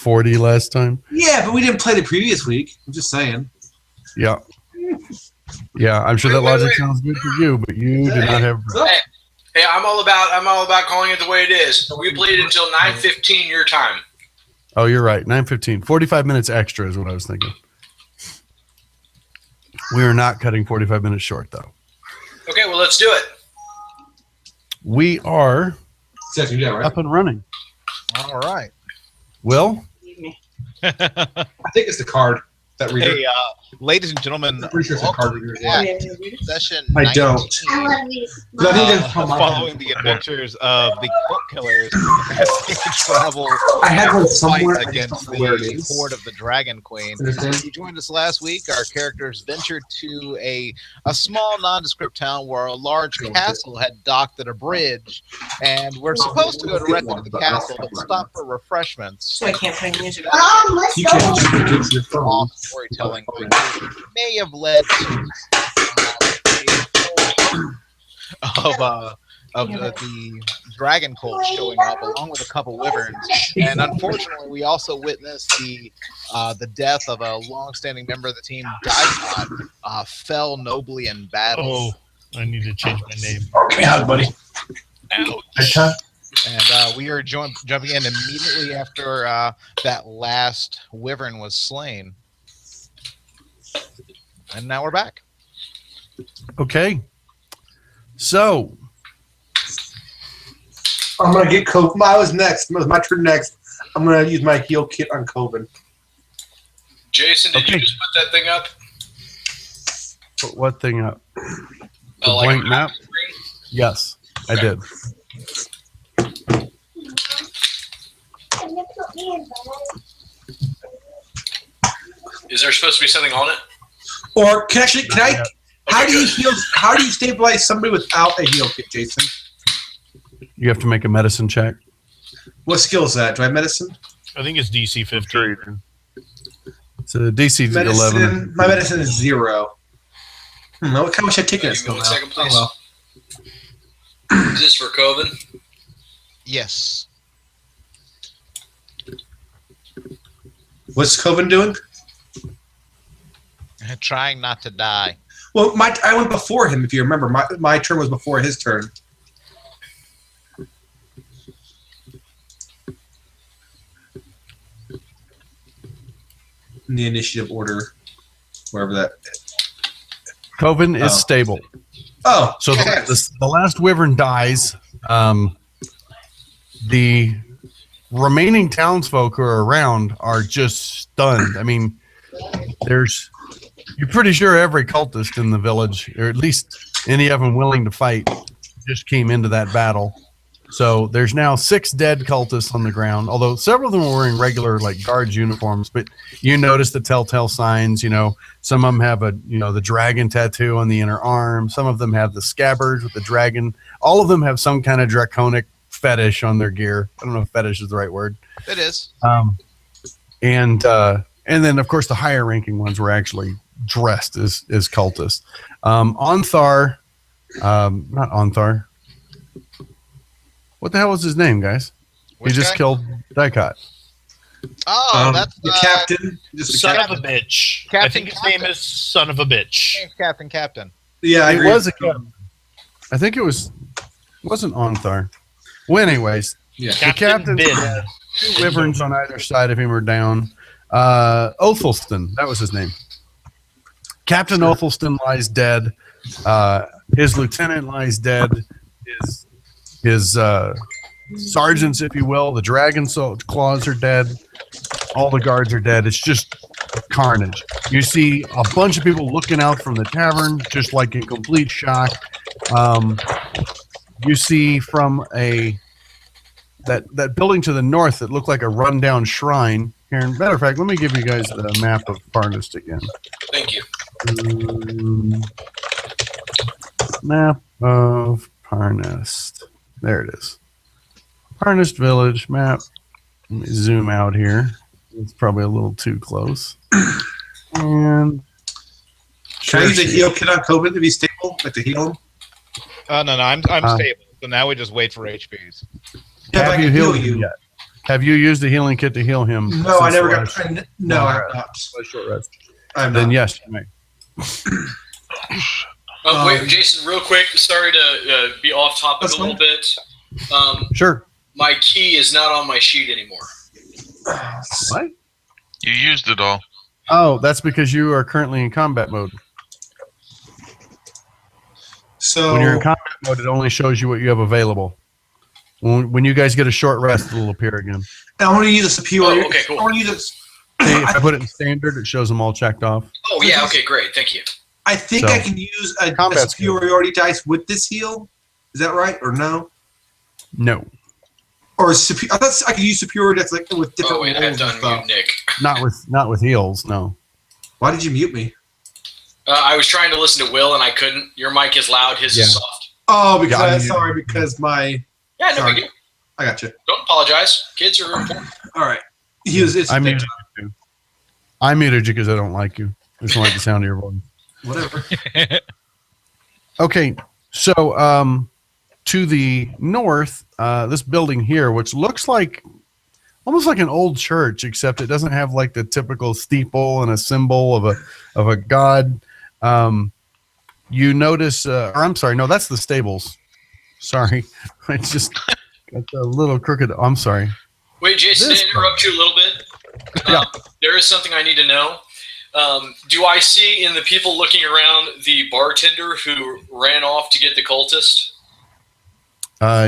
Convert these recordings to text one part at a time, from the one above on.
40 last time. Yeah, but we didn't play the previous week. I'm just saying. Yeah. Yeah, I'm sure that logic sounds good to you, but you do not have. Hey, I'm all about calling it the way it is. We played until 9:15 your time. Oh, you're right. 9:15. 45 minutes extra is what I was thinking. We are not cutting 45 minutes short, though. Okay, well, let's do it. We are up and running. All right. Will? I think it's the card. That reader. Hey, ladies and gentlemen, session I don't. 19, following the adventures of the Cult Killers as they travel I had one somewhere against the horde of the Dragon Queen. You joined us last week. Our characters ventured to a small nondescript town where a large castle had docked at a bridge, and we're supposed to go directly to the castle but stop for refreshments. So I can't play music. You can use your phone. Storytelling may have led to the dragon cult showing up along with a couple wyverns, and unfortunately we also witnessed the death of a long-standing member of the team. Dicot fell nobly in battle. Oh, I need to change my name. Give me a hug, buddy. Ouch. And we are jumping in immediately after that last wyvern was slain. And now we're back. Okay. So. I'm going to get Coven. I was next. It was my turn next. I'm going to use my heal kit on Coven. Jason, did you just put that thing up? Put what thing up? The Like blank map? Yes, I did. Is there supposed to be something on it? Or can I? How do you heal? How do you stabilize somebody without a heal kit, Jason? You have to make a medicine check. What skill is that? Do I have medicine? I think it's DC 15. It's a DC 11. My medicine is 0. What kind of should I take that skill now? 1 second, please. Oh, well. Is this for Coven? Yes. What's Coven doing? Trying not to die. Well, I went before him, if you remember. My turn was before his turn. In the initiative order, wherever that. Coven is stable. Oh, so the last wyvern dies. The remaining townsfolk who are around are just stunned. I mean, you're pretty sure every cultist in the village, or at least any of them willing to fight, just came into that battle. So there's now 6 dead cultists on the ground, although several of them were wearing regular guards uniforms, but you notice the telltale signs. Some of them have the dragon tattoo on the inner arm. Some of them have the scabbards with the dragon. All of them have some kind of draconic fetish on their gear. I don't know if fetish is the right word. It is. And then of course the higher ranking ones were actually dressed as cultists. Onthar, not Onthar. What the hell was his name, guys? He just killed Dicot. Oh, that's the captain. Son of a bitch. I think his name is Son of a Bitch. Captain. Yeah, it was a captain. I think it wasn't Onthar. Well, anyways, the captain had 2 wyverns on either side of him are down. Othelston, that was his name. Captain Othelston lies dead. His lieutenant lies dead. His sergeants, if you will, the dragon claws are dead. All the guards are dead. It's just carnage. You see a bunch of people looking out from the tavern, just like in complete shock. You see from that building to the north that looked like a rundown shrine. Here, matter of fact, let me give you guys the map of Parnast again. Thank you. Map of Parnast. There it is. Parnast Village map. Let me zoom out here. It's probably a little too close. And can I use a heal kit on Coven if he's stable? Like to heal him? No, I'm stable. So now we just wait for HPs. Yeah, have you healed him yet? Have you used the healing kit to heal him? No, I never got. last No, I have not. short rest? I'm Then not. yes, you may. Wait, Jason, real quick. Sorry to be off topic a little bit. Sure. My key is not on my sheet anymore. What? You used it all. Oh, that's because you are currently in combat mode. So When you're in combat mode, it only shows you what you have available. When you guys get a short rest, it'll appear again. I want to use a superior. Oh, okay, cool. I want to use See, if I put it in standard, it shows them all checked off. Oh, yeah, okay, great. Thank you. I think So, I can use a combat's superiority dice with this heal. Is that right or no? No, Or I thought I could use superiority dice like with different Oh, wait, I have rolls and to stuff. unmute Nick. not with heals. No. Why did you mute me? I was trying to listen to Will, and I couldn't. Your mic is loud. His Yeah. is soft. Oh, because Yeah, I muted sorry, you. because my. Yeah, no Sorry. big deal. I got you. Don't apologize. Kids are important. All right. It's I muted you too. I muted you because I don't like you. I just don't like the sound of your voice. whatever. Okay, so to the north, this building here, which looks like almost like an old church, except it doesn't have like the typical steeple and a symbol of a god. You notice, or I'm sorry, no, that's the stables. Sorry, I just got a little crooked. I'm sorry. Wait, Jason, This to interrupt you a little bit. Yeah. There is something I need to know. Do I see in the people looking around the bartender who ran off to get the cultist?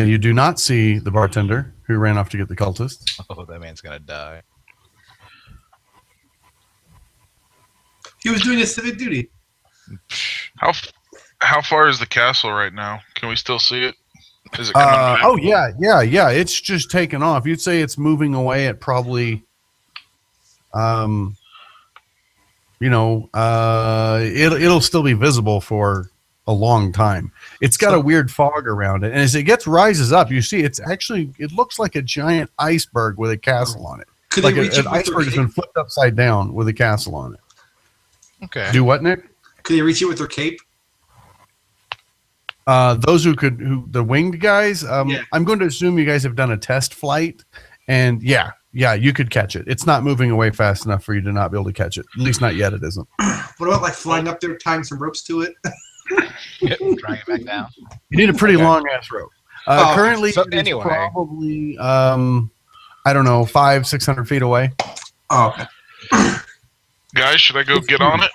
You do not see the bartender who ran off to get the cultist. Oh, that man's gonna die. He was doing his civic duty. How far is the castle right now? Can we still see it? Is it coming back? Oh yeah. It's just taken off. You'd say it's moving away at probably, it'll still be visible for a long time. It's got a weird fog around it, and as it rises up, you see it looks like a giant iceberg with a castle on it. Could Like they reach an it with their iceberg has cape? been flipped upside down with a castle on it. Okay. Do what, Nick? Could they reach it with their cape? Those the winged guys, Yeah. I'm going to assume you guys have done a test flight, and yeah, you could catch it. It's not moving away fast enough for you to not be able to catch it. At least not yet. It isn't. What about like flying up there, tying some ropes to it? Drag it back down. You need a pretty Okay. long ass rope. Oh, Currently, so it is anyway. probably I don't know, 500-600 feet away. Oh, okay. Guys, should I go get on it?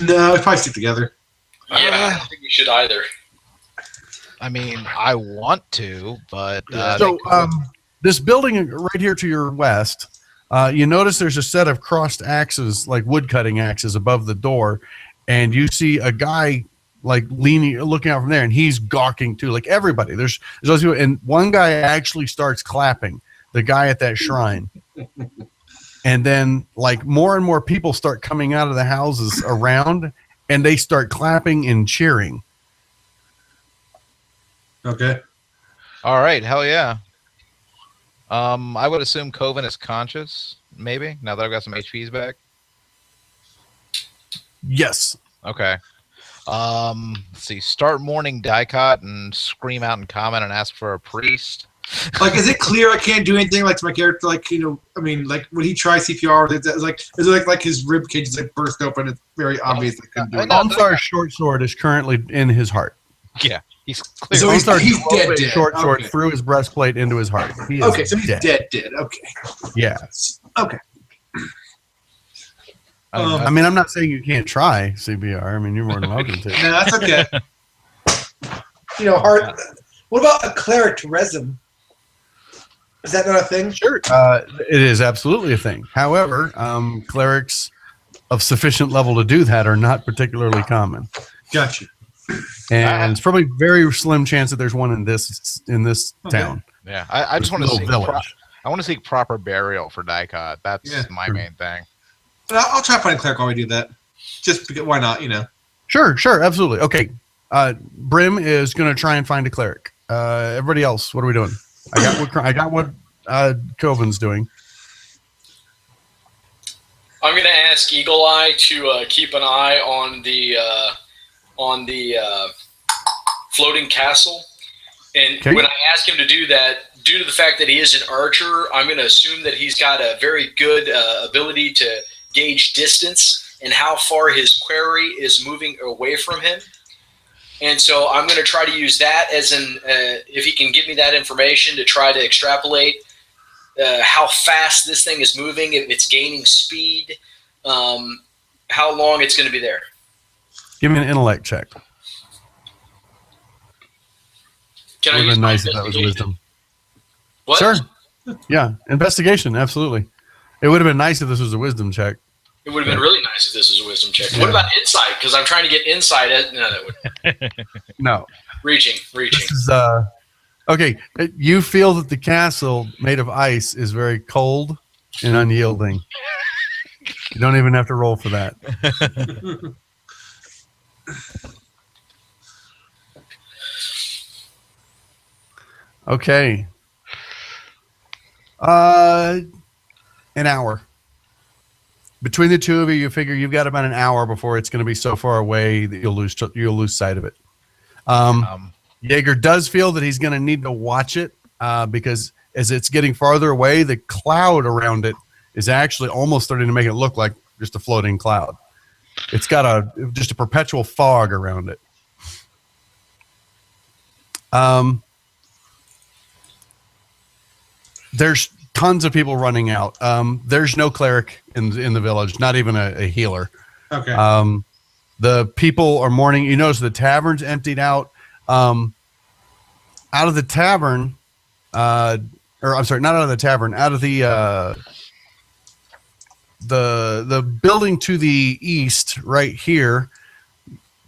No, we probably stick together. Yeah, I don't think we should either. I mean, I want to, but So this building right here to your west, you notice there's a set of crossed axes, like wood cutting axes, above the door, and you see a guy like looking out from there, and he's gawking too. Like everybody, there's those people, and one guy actually starts clapping. The guy at that shrine, and then like more and more people start coming out of the houses around, and they start clapping and cheering. Okay. all right, hell yeah. I would assume Coven is conscious, maybe, now that I've got some HPs back. Yes. Okay. Let's see. Start mourning Dicot and scream out in common and ask for a priest. Like, is it clear I can't do anything? Like to my character, like I mean, like when he tries CPR, is it like his rib cage is like burst open? It's very obvious. I couldn't do it. Almstar's short sword is currently in his heart. Yeah, he's clear. So he's dead, dead. Short sword Okay. through his breastplate into his heart. He is Okay, so he's dead. dead. Okay. Yeah. Okay. I mean, I'm not saying you can't try CPR. I mean, you're more than welcome to. No, that's okay. Heart. What about a cleric resin? Is that not a thing? Sure. It is absolutely a thing. However, clerics of sufficient level to do that are not particularly common. Gotcha. And it's probably very slim chance that there's one in this Okay. town. Yeah, I just want to Little see. village. I want to seek proper burial for Dicot. That's my main thing. I'll try to find a cleric while we do that. Just because, why not? Sure, absolutely. Okay. Brim is going to try and find a cleric. Everybody else, what are we doing? I got what Coven's doing. I'm going to ask Eagle Eye to keep an eye on the floating castle. And Okay. when I ask him to do that, due to the fact that he is an archer, I'm going to assume that he's got a very good ability to gauge distance and how far his quarry is moving away from him. And so I'm going to try to use that as if he can give me that information to try to extrapolate how fast this thing is moving, if it's gaining speed, how long it's going to be there. Give me an intellect check. Can I Would have use been my nice if that was wisdom. What? Sure. Yeah, investigation, absolutely. It would have been nice if this was a wisdom check. It would have been really nice if this was a wisdom check. What about insight? Because I'm trying to get insight. No, that would. No. Reaching. This is, okay, you feel that the castle made of ice is very cold and unyielding. You don't even have to roll for that. Okay. An hour. Between the two of you, you figure you've got about an hour before it's going to be so far away that you'll lose sight of it. Jaeger does feel that he's going to need to watch it because as it's getting farther away, the cloud around it is actually almost starting to make it look like just a floating cloud. It's got just a perpetual fog around it. There's tons of people running out. There's no cleric in the village, not even a healer. Okay. The people are mourning. You notice the tavern's emptied out. Out of the tavern, or I'm sorry, not out of the tavern, out of the building to the east, right here.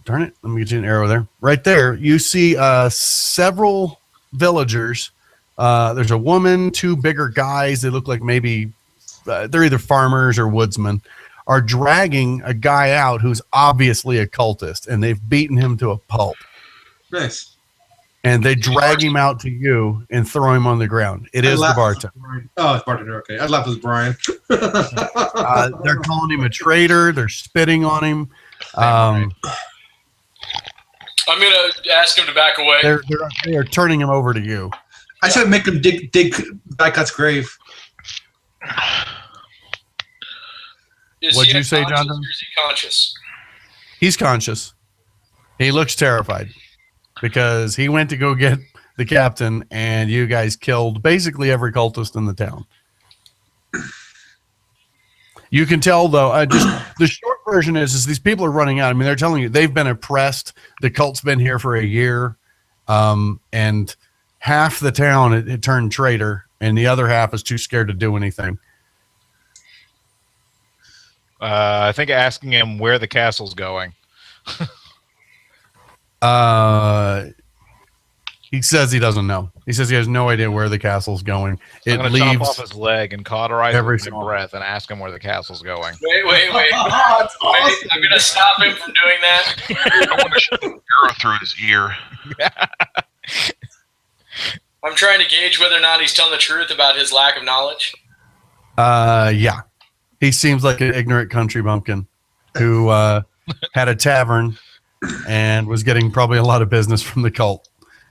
Darn it! Let me get you an arrow there. Right there, you see several villagers. There's a woman, two bigger guys. They look like maybe they're either farmers or woodsmen. Are dragging a guy out who's obviously a cultist, and they've beaten him to a pulp. Nice. And they drag him out to you and throw him on the ground. It is the bartender. Oh, it's bartender. Okay, I laughed with Brian. They're calling him a traitor. They're spitting on him. I'm going to ask him to back away. They are turning him over to you. I should make him dig Dicot's grave. What'd you say, John? Or is he conscious? He's conscious. He looks terrified because he went to go get the captain, and you guys killed basically every cultist in the town. You can tell, though, just the short version is these people are running out. I mean, they're telling you they've been oppressed. The cult's been here for a year, and half the town it turned traitor, and the other half is too scared to do anything. I think asking him where the castle's going. He says he doesn't know. He says he has no idea where the castle's going. I'm going to chop off his leg and cauterize every his breath and ask him where the castle's going. Wait. Awesome. I'm going to stop him from doing that. I want to shoot an arrow through his ear. I'm trying to gauge whether or not he's telling the truth about his lack of knowledge. Yeah. He seems like an ignorant country bumpkin who had a tavern and was getting probably a lot of business from the cult.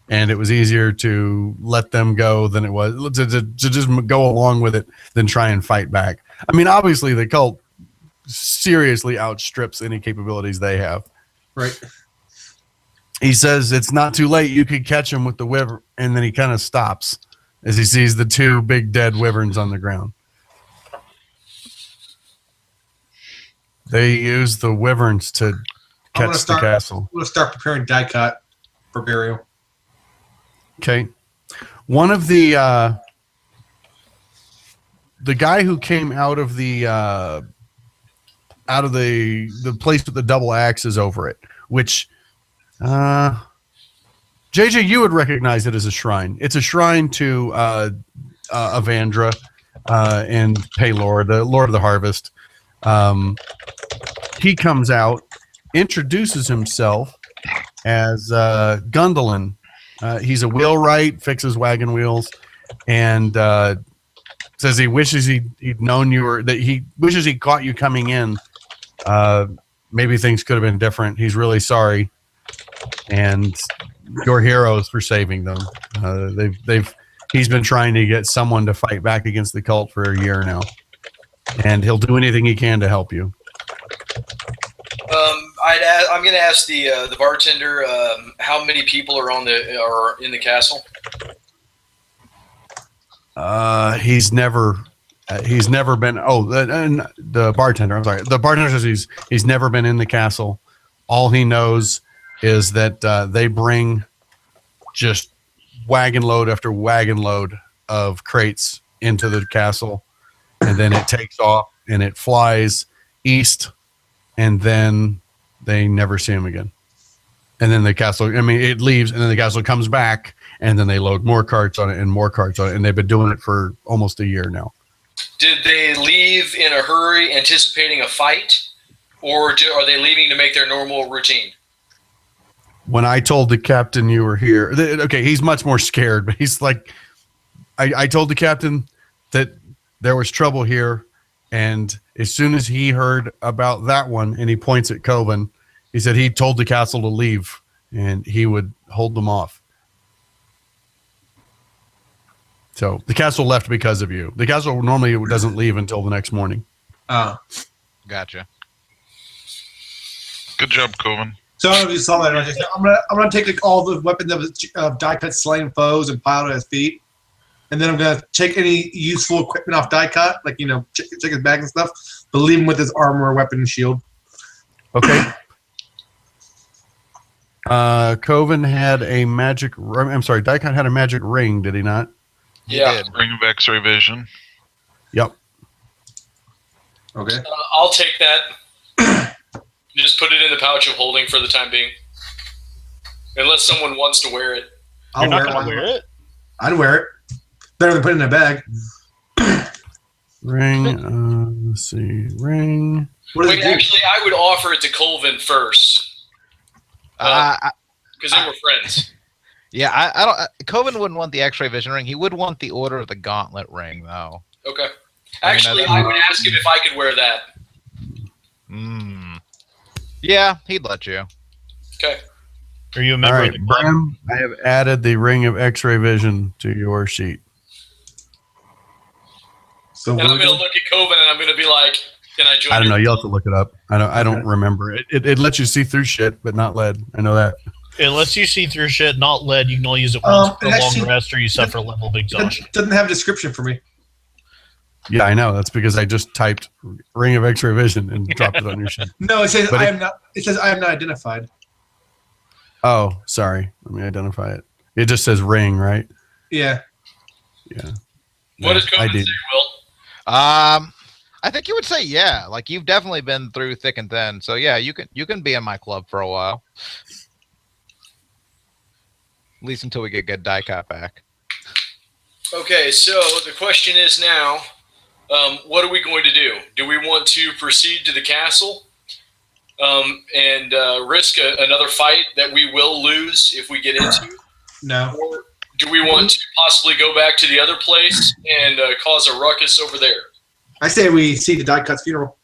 And it was easier to let them go than it was to just go along with it than try and fight back. I mean, obviously, the cult seriously outstrips any capabilities they have. Right. He says it's not too late. You could catch him with the wyvern. And then he kind of stops as he sees the two big dead wyverns on the ground. They use the wyverns to catch the castle. I'm going to start preparing Dicot for burial. Okay. One of the guy who came out of the place with the double axes over it, which JJ, you would recognize it as a shrine. It's a shrine to Avandra and Paylor, the Lord of the Harvest. He comes out, introduces himself as Gundolin. He's a wheelwright, fixes wagon wheels, and says he wishes he'd known you, or that he wishes he caught you coming in. Maybe things could have been different. He's really sorry, and you're heroes for saving them. he's been trying to get someone to fight back against the cult for a year now, and he'll do anything he can to help you. I'm going to ask the bartender how many people are in the castle. He's never been. The bartender. I'm sorry. The bartender says he's never been in the castle. All he knows is that they bring just wagon load after wagon load of crates into the castle, and then it takes off and it flies east, and then they never see him again. And then the castle, it leaves, and then the castle comes back, and then they load more carts on it and more carts on it, and they've been doing it for almost a year now. Did they leave in a hurry anticipating a fight, or are they leaving to make their normal routine? When I told the captain you were here, okay, he's much more scared, but he's like, I told the captain that there was trouble here, and as soon as he heard about that one, and he points at Coven, he said he told the castle to leave, and he would hold them off. So the castle left because of you. The castle normally doesn't leave until the next morning. Oh, Gotcha. Good job, Coven. so I don't know if you saw that. I'm gonna take all the weapons of Die Cut slain foes and pile it at his feet, and then I'm gonna take any useful equipment off Die Cut, like check his bag and stuff, but leave him with his armor, weapon, and shield. Okay. Coven had a magic. I'm sorry, Daikon had a magic ring, did he not? Yeah. Ring of X-ray vision. Yep. Okay. I'll take that. Just put it in the pouch of holding for the time being. Unless someone wants to wear it. You're not going to wear it? I'd wear it. Better than putting it in a bag. Ring. Let's see. Ring. What does Wait, it do? actually, I would offer it to Colvin first. Because they were friends. Yeah, I don't. Coven wouldn't want the X-ray vision ring. He would want the Order of the Gauntlet ring, though. Okay. Actually, I would ask him if I could wear that. Yeah, he'd let you. Okay. Are you a All member right, of the club? Bram, I have added the ring of X-ray vision to your sheet. So And I'm going to look at Colvin and I'm going to be like, can I join I don't you? know. You'll have to look it up. I don't remember. It lets you see through shit, but not lead. I know that. It lets you see through shit, not lead. You can only use it once for a long actually- rest or you suffer a level of exhaustion. It doesn't have a description for me. Yeah, I know. That's because I just typed ring of X-ray vision and dropped it on your sheet. No, it says But I am not. It says I am not identified. Oh, sorry. Let me identify it. It just says ring, right? Yeah. Yeah. What does I Colvin did. say, Will? I think you would say yeah. Like you've definitely been through thick and thin. So yeah, you can be in my club for a while. At least until we get good Die Cut back. Okay, so the question is now, what are we going to do? Do we want to proceed to the castle and risk another fight that we will lose if we get into? No. Or do we want to possibly go back to the other place and cause a ruckus over there? I say we see the Die Cut's funeral.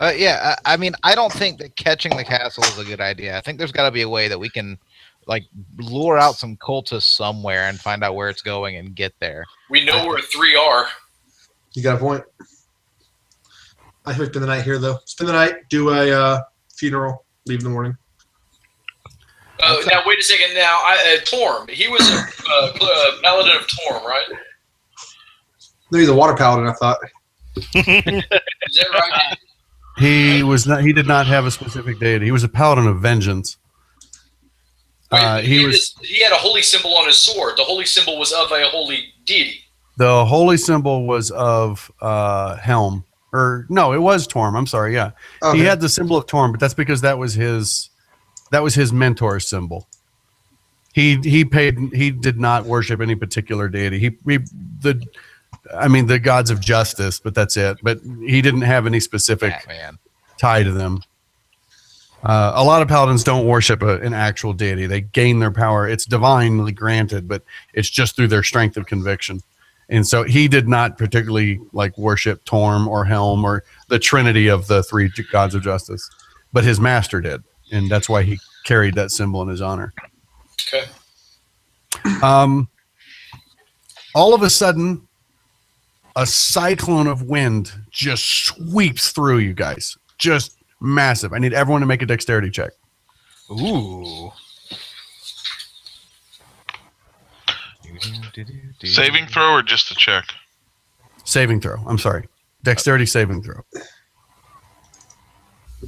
Yeah, I mean, I don't think that catching the castle is a good idea. I think there's got to be a way that we can, like, lure out some cultists somewhere and find out where it's going and get there. We know where 3 are. You got a point. I think spend the night here, though. Spend the night, do a funeral, leave in the morning. Now, wait a second. Now, Torm. He was a paladin of Torm, right? No, he's a water paladin, I thought. Is that right? He was not. He did not have a specific deity. He was a paladin of vengeance. Wait, he had a holy symbol on his sword. The holy symbol was of a holy deity. The holy symbol was of Helm, or no, it was Torm. I'm sorry. Yeah, Okay. he had the symbol of Torm, but that's because that was his mentor's symbol. He did not worship any particular deity. The gods of justice, but that's it. But he didn't have any specific Batman. tie to them. A lot of paladins don't worship an actual deity. They gain their power. It's divinely granted, but it's just through their strength of conviction. And so he did not particularly worship Torm or Helm or the trinity of the 3 gods of justice, but his master did. And that's why he carried that symbol in his honor. Okay. all of a sudden, a cyclone of wind just sweeps through you guys. Just massive. I need everyone to make a dexterity check. Ooh. Saving throw or just a check? Saving throw. I'm sorry. Dexterity saving throw.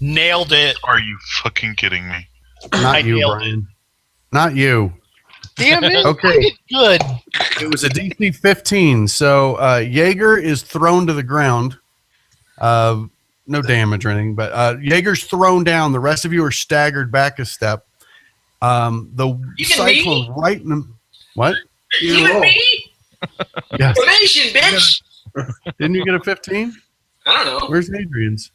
Nailed it. Are you fucking kidding me? Not you, nailed Brian. Not you. Damn it. Okay. Good. It was a DC 15. So Jaeger is thrown to the ground. No damage or anything, but Jaeger's thrown down. The rest of you are staggered back a step. The cyclone right in the... What? Even me? Yes. Formation, bitch! Didn't you get a 15? I don't know. Where's Adrian's?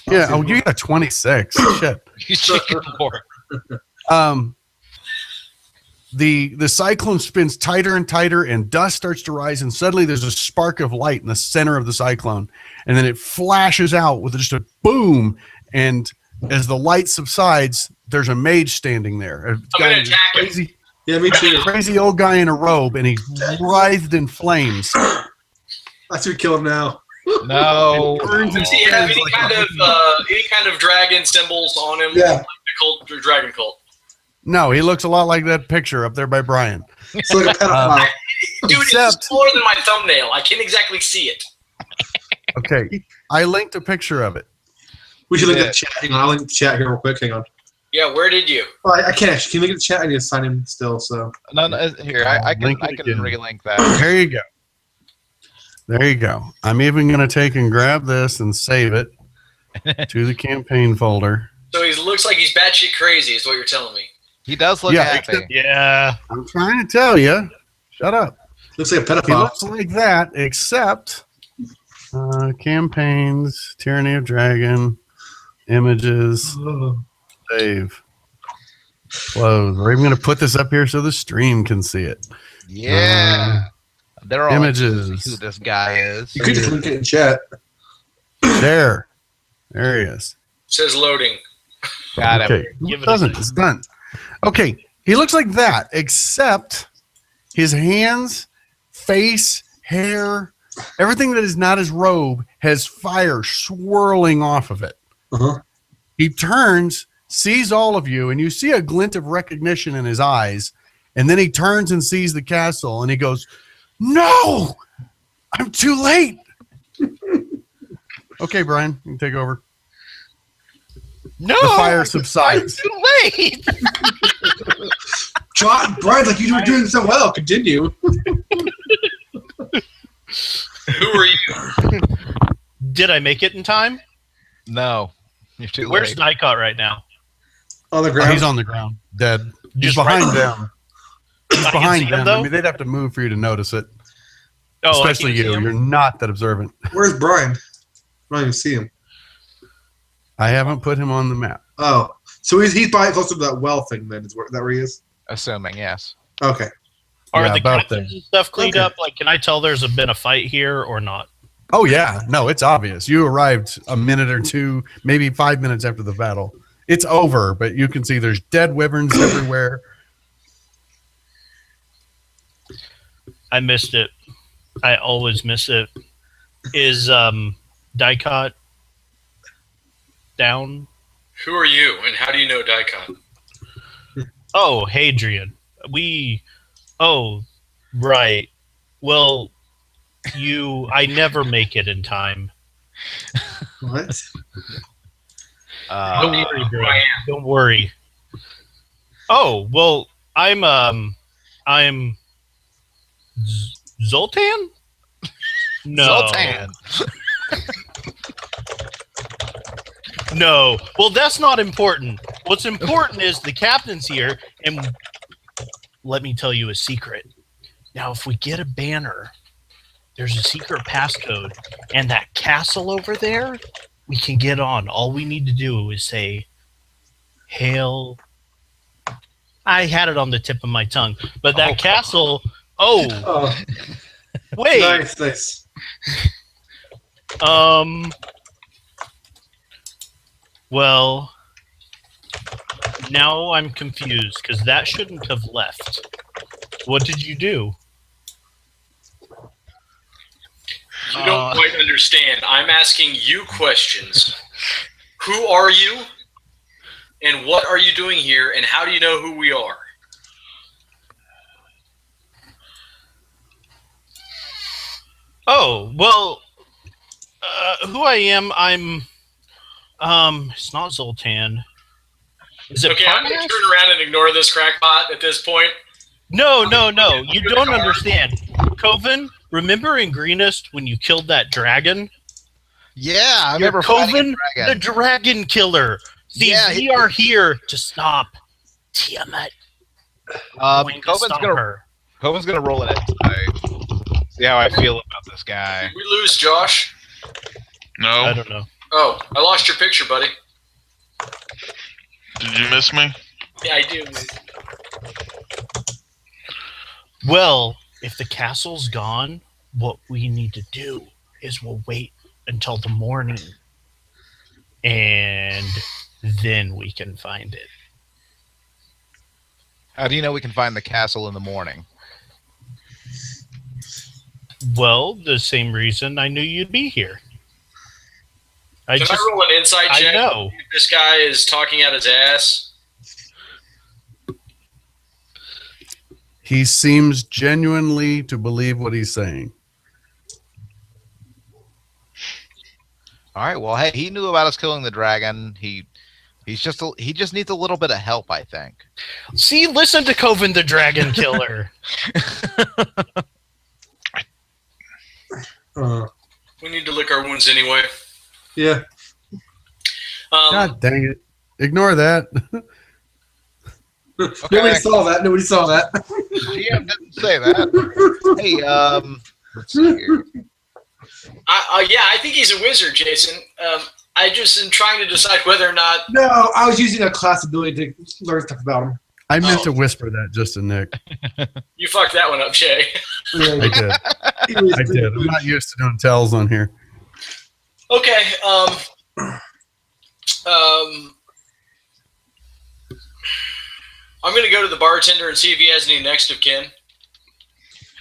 Yeah. Oh, you got a 26. Shit. You chicken for The cyclone spins tighter and tighter, and dust starts to rise, and suddenly there's a spark of light in the center of the cyclone, and then it flashes out with just a boom, and as the light subsides, there's a mage standing there. I'm gonna attack him. Yeah, me too. Crazy old guy in a robe, and he's writhed in flames. I should kill him now. No. Does he have any kind of dragon symbols on him? Yeah. Like the cult or dragon cult. No, he looks a lot like that picture up there by Brian. It's like a pedophile. Dude, it's smaller than my thumbnail. I can't exactly see it. Okay, I linked a picture of it. We should look at the chat. Hang on, I'll link the chat here real quick. Hang on. Yeah, where did you? Oh, I can't actually. Can you look at the chat? I need to sign him still. So No, here I can Link it again. relink that. There you go. There you go. I'm even going to take and grab this and save it to the campaign folder. So he looks like he's batshit crazy, is what you're telling me. He does look Yeah, happy. Yeah. I'm trying to tell you. Shut up. looks like a He pedophile. looks like that, except campaigns, Tyranny of Dragon, images, save, close. We're even going to put this up here so the stream can see it. Yeah. They're all images. who this guy is. You could just link it in chat. There he is. Says loading. Got him. Okay, Give it it doesn't. It's done. Okay, he looks like that, except his hands, face, hair, everything that is not his robe has fire swirling off of it. Uh-huh. He turns, sees all of you, and you see a glint of recognition in his eyes. And then he turns and sees the castle, and he goes, "No, I'm too late." Okay, Brian, you can take over. No. The fire subsides. Too late. John, Brian, like you were doing so well. Continue. Who are you? Did I make it in time? No. You're too Where's late. Nycott right now? On the Oh, ground. he's on the ground, dead. He's Just behind right- them. He's I can see behind him, them. though? I mean, they'd have to move for you to notice it. Oh, I Especially can't see you. him. You're not that observant. Where's Brian? I don't even see him. I haven't put him on the map. Oh, so he's probably close to that well thing. Then is that where he is? Assuming, yes. Okay. Are Yeah, the about captains and stuff cleaned Okay. up? Like, can I tell there's been a fight here or not? Oh, yeah. No, it's obvious. You arrived a minute or two, maybe 5 minutes after the battle. It's over, but you can see there's dead wyverns everywhere. I missed it. I always miss it. Is Dicot down? Who are you, and how do you know Daikon? Oh, Hadrian. Oh, right. Well, I never make it in time. What? Don't worry, who bro. I am. Don't worry. Oh, well, I'm Zoltan? No. Zoltan. No. Well, that's not important. What's important is the captain's here, and let me tell you a secret. Now, if we get a banner, there's a secret passcode, and that castle over there, we can get on. All we need to do is say, "Hail." I had it on the tip of my tongue, but that castle. Oh, Oh, wait. nice. Well, now I'm confused because that shouldn't have left. What did you do? You don't quite understand. I'm asking you questions. Who are you? And what are you doing here? And how do you know who we are? Oh, well, who I am, it's not Zoltan. Is it okay, I'm going to turn around and ignore this crackpot at this point. No. You don't understand. Coven, remember in Greenest when you killed that dragon? Yeah, I You're remember Coven, the dragon killer. See, we are here to stop Tiamat. Coven's gonna roll an insight. See how I feel about this guy. Did we lose Josh? No. I don't know. Oh, I lost your picture, buddy. Did you miss me? Yeah, I do. Well, if the castle's gone, what we need to do is we'll wait until the morning, and then we can find it. How do you know we can find the castle in the morning? Well, the same reason I knew you'd be here. Can I roll an insight check? I know. This guy is talking out his ass. He seems genuinely to believe what he's saying. All right. Well, hey, he knew about us killing the dragon. He just needs a little bit of help, I think. See, listen to Coven the Dragon Killer. We need to lick our wounds anyway. Yeah. God dang it. Ignore that. Okay. Nobody saw that. GM didn't say that. Hey, let's see here. Yeah, I think he's a wizard, Jason. I just am trying to decide whether or not... No, I was using a class ability to learn stuff about him. I meant to whisper that just to Nick. You fucked that one up, Shay. Yeah, I did. I did. I'm not used to doing tells on here. Okay, I'm going to go to the bartender and see if he has any next of kin.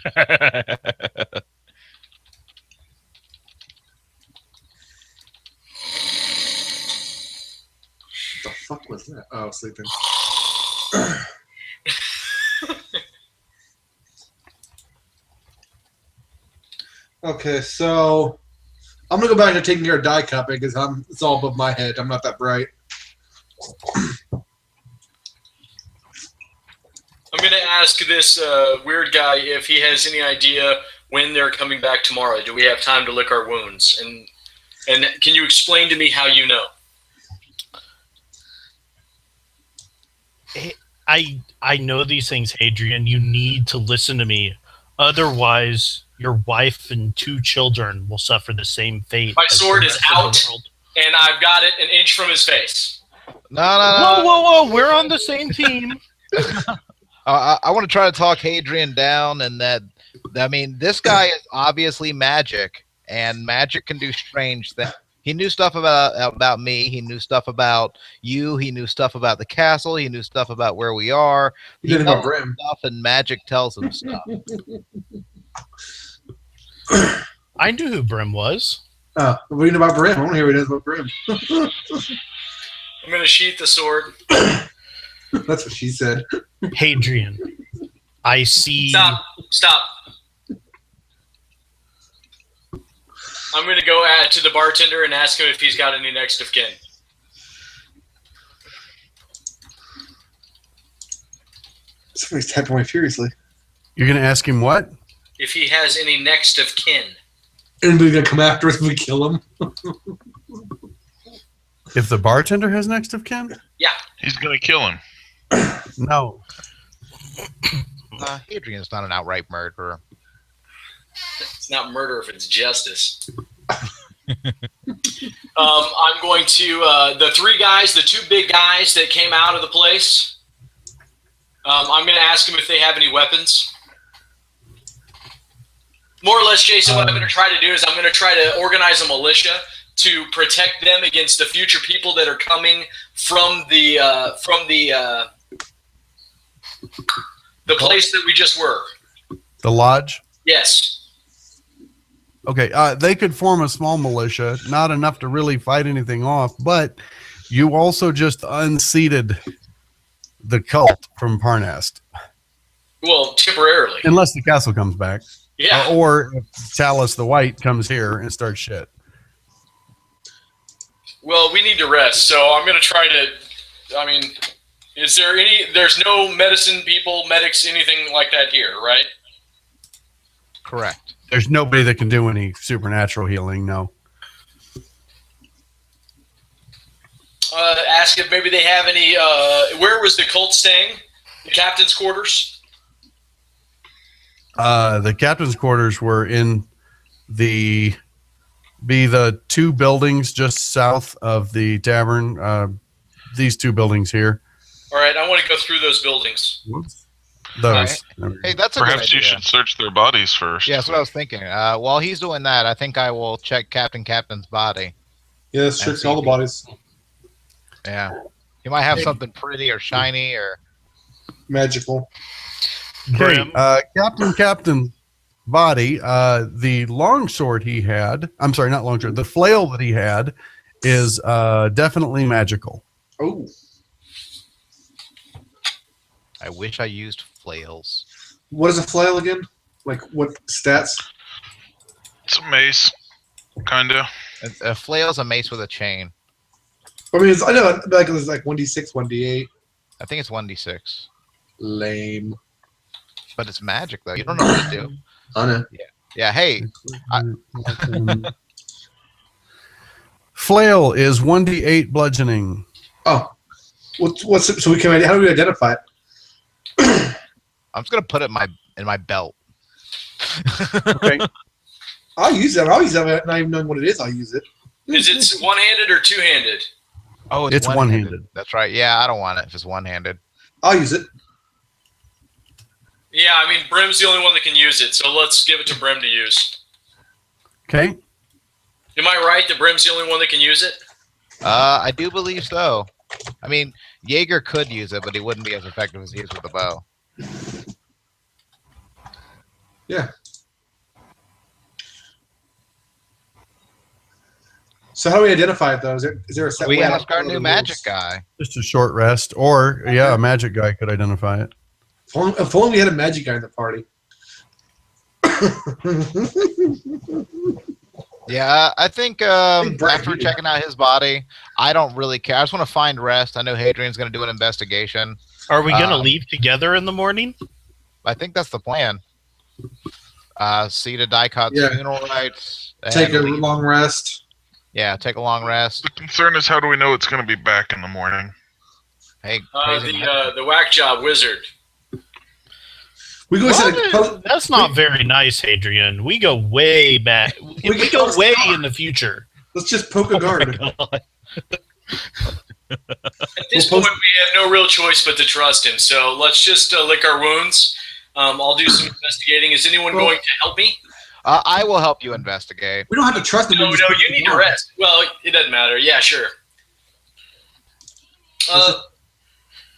What the fuck was that? Oh, sleeping. Okay, so I'm gonna go back to taking care of die cupping because it's all above my head. I'm not that bright. I'm going to ask this weird guy if he has any idea when they're coming back tomorrow. Do we have time to lick our wounds? And can you explain to me how you know? I know these things, Hadrian. You need to listen to me. Otherwise, your wife and 2 children will suffer the same fate. My sword is out, and I've got it an inch from his face. No. Whoa. We're on the same team. I want to try to talk Hadrian down, and this guy is obviously magic, and magic can do strange things. He knew stuff about me. He knew stuff about you. He knew stuff about the castle. He knew stuff about where we are. He knows stuff, and magic tells him stuff. I knew who Brim was. What do you know about Brim? I want to hear what he knows about Brim. I'm going to sheath the sword. That's what she said. Hadrian, I see... Stop. I'm going to go to the bartender and ask him if he's got any next of kin. Somebody's tapping away furiously. You're going to ask him what? If he has any next of kin. Anybody going to come after us if we kill him? If the bartender has next of kin? Yeah. He's going to kill him. No. Hadrian's not an outright murderer. It's not murder if it's justice. I'm going to the 3 guys, the 2 big guys that came out of the place. I'm going to ask them if they have any weapons. More or less, Jason, what I'm going to try to do is I'm going to try to organize a militia to protect them against the future people that are coming from the place that we just were. The lodge? Yes. Okay, they could form a small militia, not enough to really fight anything off, but you also just unseated the cult from Parnast. Well, temporarily. Unless the castle comes back. Yeah. Or if Talus the White comes here and starts shit. Well, we need to rest, so I'm going to try to... I mean, is there any... There's no medicine people, medics, anything like that here, right? Correct. There's nobody that can do any supernatural healing, no. Ask if maybe they have any... where was the cult staying? The captain's quarters? The captain's quarters were in the two buildings just south of the tavern. These two buildings here. All right, I want to go through those buildings. Whoops. Those. Right. Hey, that's a good Perhaps idea. you should search their bodies first. Yeah, that's what I was thinking. While he's doing that, I think I will check Captain's body. Yeah, let's check all the bodies. Yeah. He might have something pretty or shiny or... Magical. Okay, Captain body, the longsword he had, I'm sorry, not longsword, the flail that he had is definitely magical. Oh. I wish I used flails. What is a flail again? Like, what stats? It's a mace, kinda. A flail's a mace with a chain. I mean, I know, like, it was like 1d6, 1d8. I think it's 1d6. Lame. But it's magic, though. You don't know what to do. I know. Yeah, hey. Flail is 1d8 bludgeoning. Oh. What's it, so we can, how do we identify it? I'm just going to put it in my belt. Okay. I'll use that. I'll use that. Not even knowing what it is, I'll use it. Is it one-handed or two-handed? Oh, it's one-handed. That's right. Yeah, I don't want it if it's one-handed. I'll use it. Yeah, I mean, Brim's the only one that can use it, so let's give it to Brim to use. Okay. Am I right that Brim's the only one that can use it? I do believe so. I mean, Jaeger could use it, but he wouldn't be as effective as he is with the bow. Yeah. So how do we identify it, though? Is there a set We way? asked our new magic guy. Just a short rest. Or, yeah, a magic guy could identify it. If only we had a magic guy in the party. Yeah, I think Brad, after checking out his body, I don't really care. I just want to find rest. I know Hadrian's going to do an investigation. Are we going to leave together in the morning? I think that's the plan. See to Dicot's funeral rites. Take a long rest. Yeah, take a long rest. The concern is how do we know it's going to be back in the morning? Hey, the whack job wizard. We go That's not very nice, Hadrian. We go way back. We go way in the future. Let's just poke a guard. At this point, we have no real choice but to trust him. So let's just lick our wounds. I'll do some investigating. Is anyone going to help me? I will help you investigate. We don't have to trust him. No, you need to rest. Well, it doesn't matter. Yeah, sure.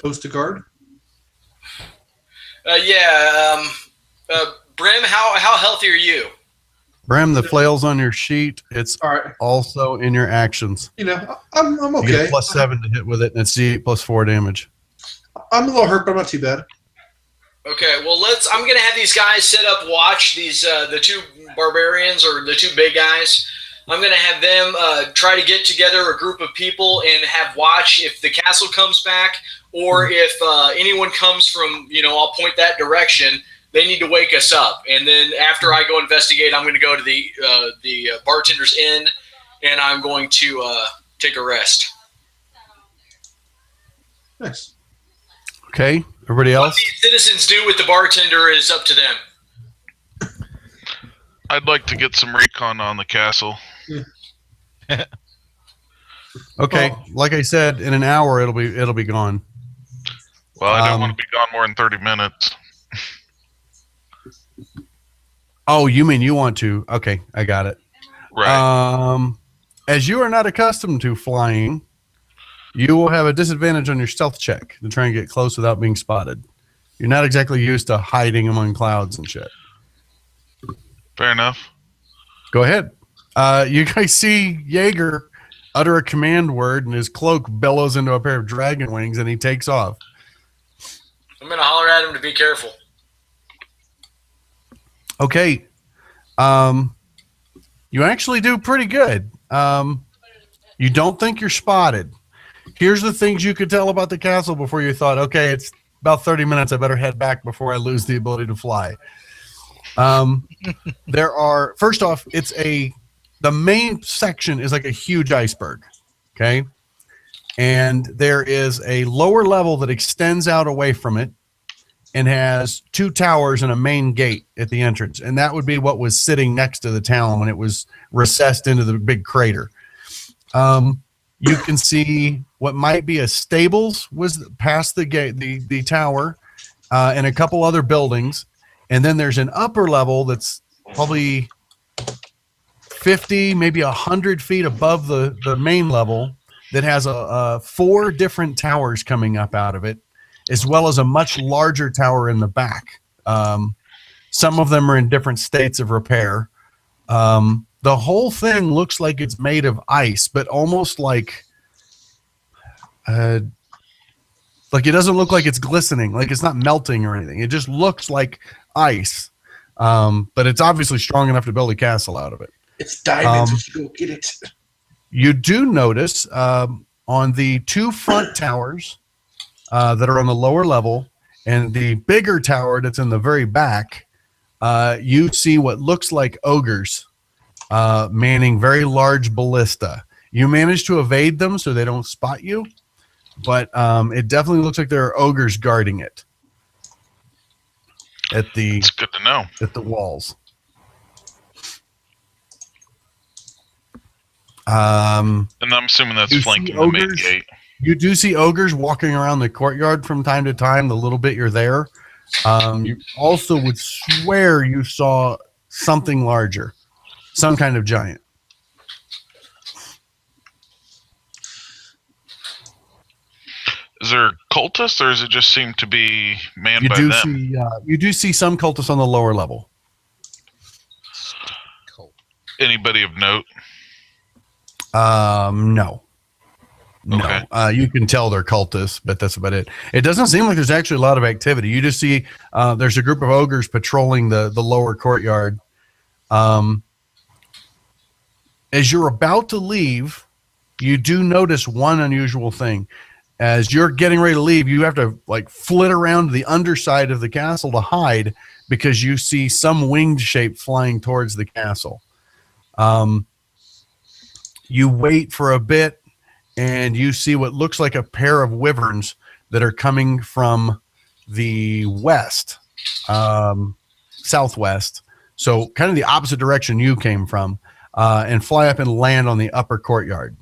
Post a guard. Brim, how healthy are you? Bram, the flail's on your sheet. It's All right. also in your actions. You know, I'm You okay. get a +7 to hit with it, and it's D8 +4 damage. I'm a little hurt, but I'm not too bad. Okay, well I'm gonna have these guys set up watch, these the two barbarians or the two big guys. I'm gonna have them try to get together a group of people and have watch if the castle comes back or if anyone comes from, I'll point that direction. They need to wake us up, and then after I go investigate, I'm going to go to the bartender's inn, and I'm going to take a rest. Nice. Okay, everybody else? What these citizens do with the bartender is up to them. I'd like to get some recon on the castle. Okay, like I said, in an hour it'll be gone. Well, I don't want to be gone more than 30 minutes. Oh, you mean you want to? Okay, I got it. Right. As you are not accustomed to flying, you will have a disadvantage on your stealth check to try and get close without being spotted. You're not exactly used to hiding among clouds and shit. Fair enough. Go ahead. You guys see Jaeger utter a command word, and his cloak bellows into a pair of dragon wings, and he takes off. I'm going to holler at him to be careful. Okay. You actually do pretty good. You don't think you're spotted. Here's the things you could tell about the castle before you thought, okay, it's about 30 minutes. I better head back before I lose the ability to fly. There are, first off, the main section is like a huge iceberg. Okay. And there is a lower level that extends out away from it and has 2 towers and a main gate at the entrance. And that would be what was sitting next to the town when it was recessed into the big crater. You can see what might be a stables was past the gate, the tower, and a couple other buildings. And then there's an upper level that's probably 50, maybe 100 feet above the main level that has 4 different towers coming up out of it, as well as a much larger tower in the back. Some of them are in different states of repair. The whole thing looks like it's made of ice, but almost like it doesn't look like it's glistening, like it's not melting or anything. It just looks like ice, but it's obviously strong enough to build a castle out of it. It's diamonds. We should go get it. You do notice on the 2 front towers that are on the lower level and the bigger tower that's in the very back, you see what looks like ogres manning very large ballista. You manage to evade them so they don't spot you, but it definitely looks like there are ogres guarding it It's good to know. at the walls. And I'm assuming that's You flanking see the main ogres? gate. You do see ogres walking around the courtyard from time to time, the little bit you're there. You also would swear you saw something larger, some kind of giant. Is there cultists, or does it just seem to be manned You by do them? you do see some cultists on the lower level. Anybody of note? No. Okay. No. You can tell they're cultists, but that's about it. It doesn't seem like there's actually a lot of activity. You just see there's a group of ogres patrolling the lower courtyard. As you're about to leave, you do notice one unusual thing. As you're getting ready to leave, you have to flit around to the underside of the castle to hide because you see some winged shape flying towards the castle. You wait for a bit, and you see what looks like a pair of wyverns that are coming from the west, southwest, so kind of the opposite direction you came from, and fly up and land on the upper courtyard.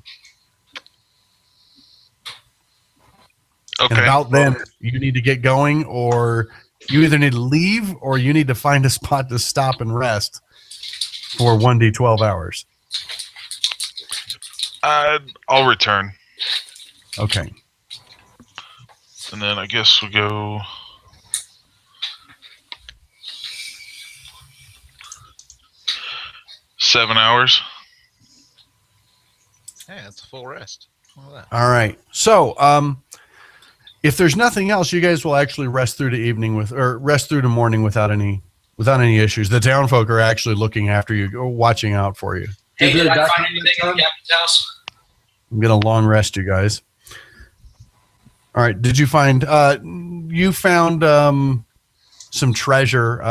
Okay. And about then, you need to get going, or you either need to leave, or you need to find a spot to stop and rest for 1d12 hours. I'll return. Okay. And then I guess we'll go... $7 hours. Yeah, it's a full rest. Look at that. All right. So, if there's nothing else, you guys will actually rest through the morning without any issues. The town folk are actually looking after you, or watching out for you. Hey, Is there did a I find document anything this in time? the captain's house? I'm gonna long rest you guys. All right. Did you find? You found some treasure.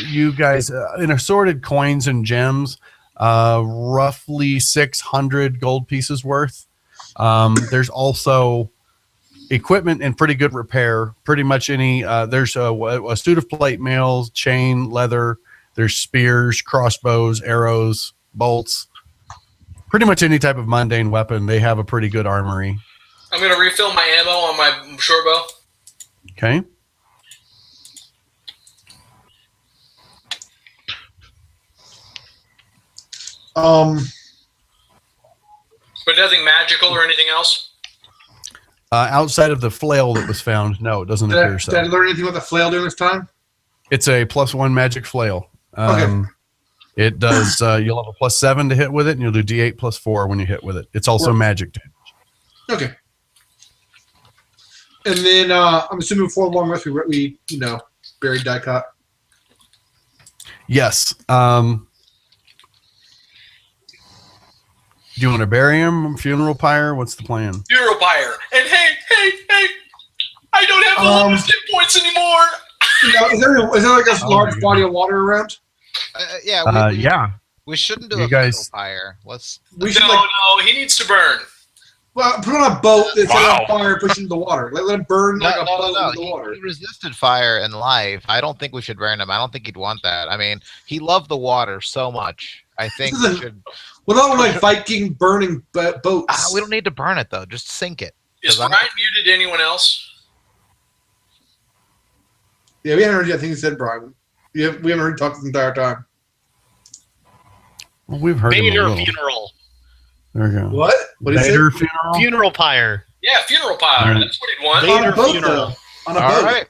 You guys in assorted coins and gems, roughly 600 gold pieces worth. There's also equipment in pretty good repair. Pretty much any. There's a suit of plate mail, chain, leather. There's spears, crossbows, arrows, bolts. Pretty much any type of mundane weapon. They have a pretty good armory. I'm going to refill my ammo on my short bow. Okay. But nothing magical or anything else? Outside of the flail that was found, no, it doesn't appear so. Did I learn anything about the flail during this time? It's a +1 magic flail. Okay. It does. You'll have a +7 to hit with it, and you'll do D8 +4 when you hit with it. It's also magic damage. Okay. And then I'm assuming for a long rest, we buried die cut. Yes. Do you want to bury him? Funeral pyre? What's the plan? Funeral pyre. And hey, I don't have the lowest hit points anymore. Is there like a large body of water around? Yeah. We shouldn't do You a guys- fire. No, he needs to burn. Well, put on a boat that's on fire, push into the water. Let him burn like a boat into the water. He resisted fire in life. I don't think we should burn him. I don't think he'd want that. I mean, he loved the water so much. I think we should. Well, not like Viking burning boats. We don't need to burn it though. Just sink it. Is Brian muted to anyone else? Yeah, we haven't heard you. I think he said Brian. We haven't heard you talk this entire time. Well, we've heard him a Vader little. funeral. There you go. What? What is it? Vader funeral? Funeral pyre. Yeah, funeral pyre. Right. That's what he'd want. Vader On a boat, funeral. though. On a All boat. right.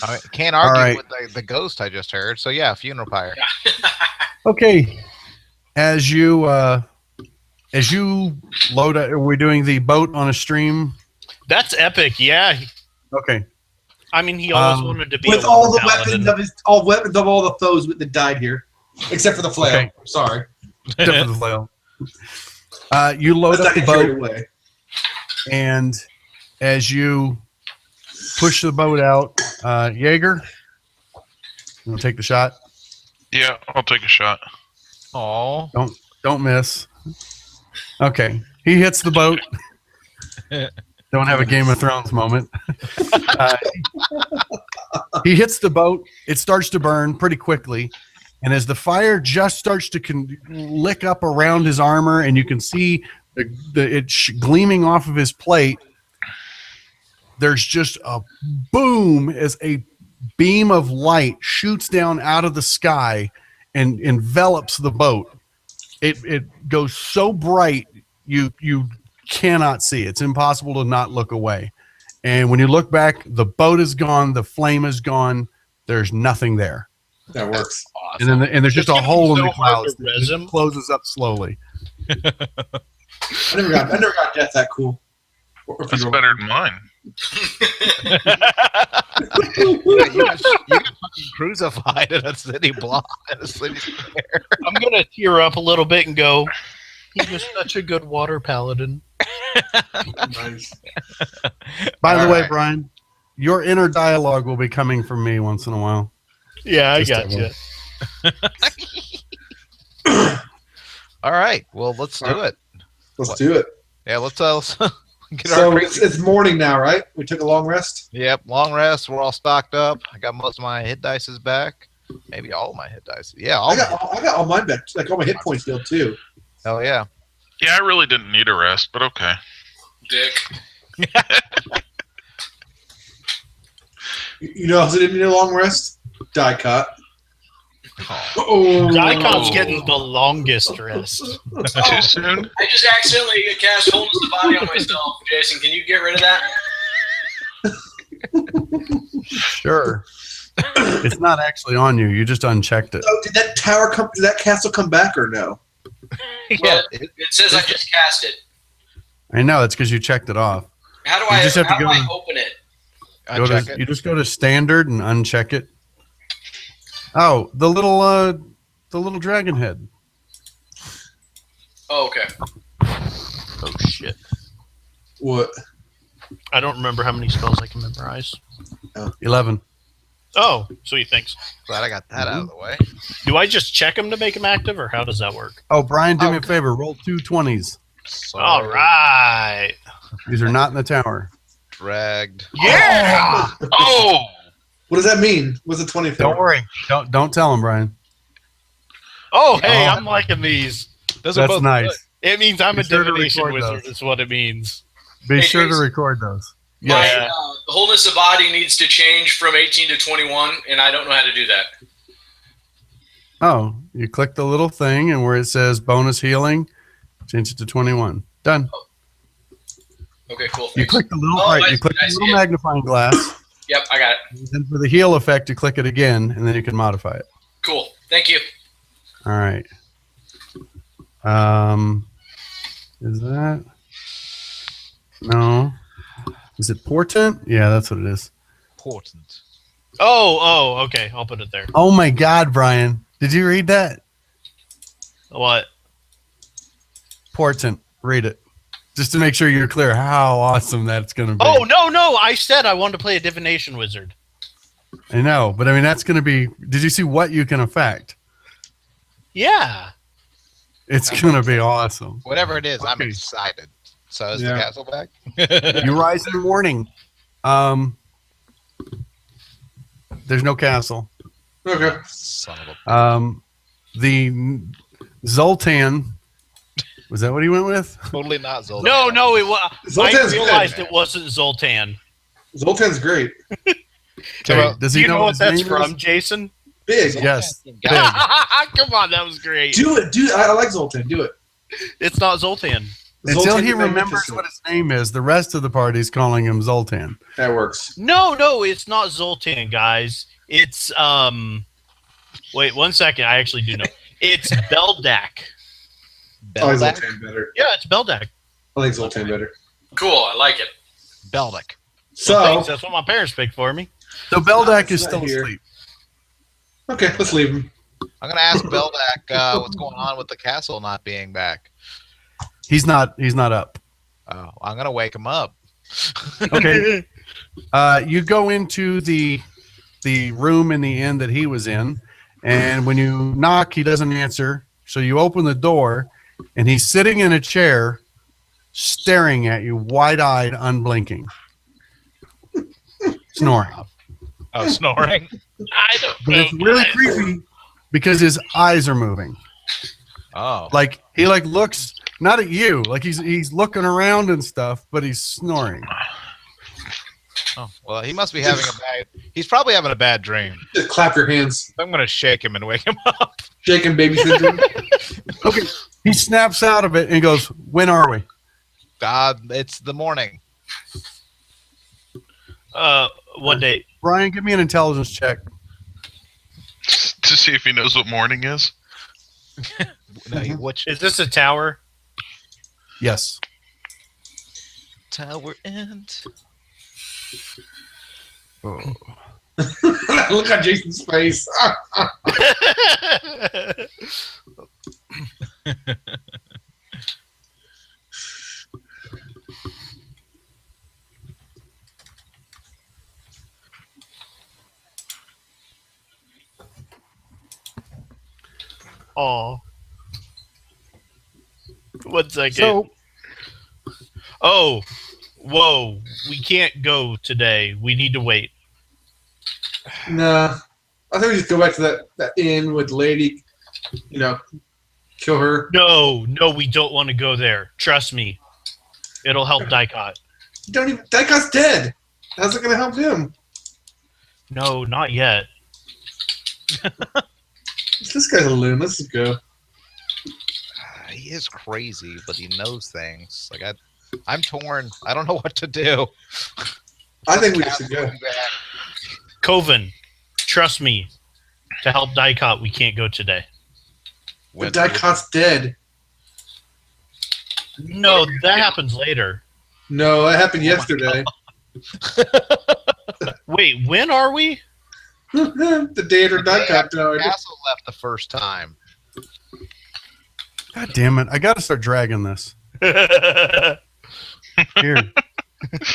I can't argue right. with the ghost I just heard. So yeah, funeral pyre. Okay. As you load it, are we doing the boat on a stream? That's epic. Yeah. Okay. I mean, he always wanted to be With a all the paladin. weapons of all the foes that died here, except for the flail. Okay. Sorry. Except for the flail. You load Let's up not the get carried boat, away. and as you push the boat out, Jaeger, you want to take the shot? Yeah, I'll take a shot. Oh. Don't miss. Okay. He hits the boat. Don't have a Game of Thrones moment. He hits the boat. It starts to burn pretty quickly. And as the fire just starts to lick up around his armor, and you can see it gleaming off of his plate, there's just a boom as a beam of light shoots down out of the sky and envelops the boat. It goes so bright you cannot see. It's impossible to not look away. And when you look back, the boat is gone, the flame is gone. There's nothing there. That works. Awesome. And there's just It's a gonna hole be in so the hard clouds. to res him. It closes up slowly. I never got death that cool. That's better than mine. You got fucking crucified in a city block, in a city square. I'm gonna tear up a little bit and go. He was such a good water paladin. Nice. By the All way, right. Brian, your inner dialogue will be coming from me once in a while. Yeah, I Just got a you. All right. Well, let's do it. Let's do it. Yeah, let's get So our it's morning now, right? We took a long rest. Yep, long rest. We're all stocked up. I got most of my hit dices back. Maybe all of my hit dice. Yeah, I got all mine back, like all my hit points still too. Hell yeah. Yeah, I really didn't need a rest, but okay. Dick. You know, also didn't need a long rest. Die cut. Oh, Daikon's getting the longest rest. Too soon? I just accidentally cast Wholeness of Body on myself. Jason, can you get rid of that? Sure. It's not actually on you. You just unchecked it. So did that tower come? Did that castle come back or no? Yeah. Well, it says I just cast it. I know. It's because you checked it off. How do You I just have to go I to- open it? Uncheck it. You just go to standard and uncheck it. Oh, the little dragon head. Oh, okay. Oh shit! What? I don't remember how many spells I can memorize. 11. Oh, sweet, thanks. Glad I got that out of the way. Do I just check them to make them active, or how does that work? Oh, Brian, do me a favor. Roll 2 20s. So All right. These are not in the tower. dragged. Yeah. Oh! What does that mean? What's the 24? Don't worry. Don't tell him, Brian. Oh, hey, Oh. I'm liking these. Those are That's both nice. good. It means I'm Be a sure to divination record wizard. those. Is what it means. Be Hey, sure to Jason. record those. My Yeah. Wholeness of Body needs to change from 18 to 21, and I don't know how to do that. Oh, you click the little thing, and where it says bonus healing, change it to 21. Done. Okay, cool. You Thanks. click the little, Oh, all right, I you click see, I the see little it. magnifying glass. Yep, I got it. And for the heal effect, you click it again, and then you can modify it. Cool. Thank you. All right. Is that? No. Is it portent? Yeah, that's what it is. Important. Oh, okay. I'll put it there. Oh my God, Brian. Did you read that? What? Portent. Read it. Just to make sure you're clear how awesome that's going to be. Oh, no. I said I wanted to play a divination wizard. I know, but I mean, that's going to be. Did you see what you can affect? Yeah. It's going to be awesome. Whatever it is, I'm excited. So is the castle back? You rise in the morning. There's no castle. Okay. Son of a... The Zoltan. Was that what he went with? Totally not Zoltan. No, it was. Zoltan's I realized good. it wasn't Zoltan. Zoltan's great. Okay. Does he you know what his that's name from, is? Jason? Big. Yes. Come on, that was great. Do it, dude. I like Zoltan. Do it. It's not Zoltan. Until Zoltan he the remembers Magnificent. what his name is, the rest of the party's calling him Zoltan. That works. No, it's not Zoltan, guys. It's Wait 1 second. I actually do know. It's Beldak. I like Beldak? Zoltan better. Yeah, it's Beldak. I like Zoltan better. Cool. I like it. Beldak. So, Thanks, that's what my parents picked for me. So Beldak It's is not still here. asleep. okay, let's leave him. I'm gonna ask Beldak what's going on with the castle not being back. He's not up. Oh, I'm gonna wake him up. Okay. You go into the room in the inn that he was in, and when you knock, he doesn't answer. So you open the door, and he's sitting in a chair, staring at you, wide-eyed, unblinking, snoring. Oh, snoring. I don't But know. it's really creepy because his eyes are moving. Oh, Like he looks not at you, like he's looking around and stuff, but he's snoring. oh. Well, he must be having a bad. He's probably having a bad dream. Just clap your hands. I'm gonna shake him and wake him up. Shaking baby syndrome. Okay. He snaps out of it and goes, "When are we?" It's the morning. What date? Brian, give me an intelligence check. To see if he knows what morning is. No, which Is this a tower? Yes. tower end? Look at Jason's face. Oh. 1 second. So Oh, whoa. We can't go today. We need to wait. Nah. I think we just go back to that inn with the lady. You know, kill her. No, we don't want to go there. Trust me. It'll help Dicot. Don't even. That guy's dead. How's it gonna help him? No, not yet. This guy's a loon. Let's just go. He is crazy, but he knows things. Like I'm torn. I don't know what to do. I think we should go. Coven, trust me. To help Dicot, we can't go today. But Dicot's dead. No, that happens later. No, that happened yesterday. Wait, when are we? The day after Dicot died. Castle left the first time. God damn it! I got to start dragging this. Here.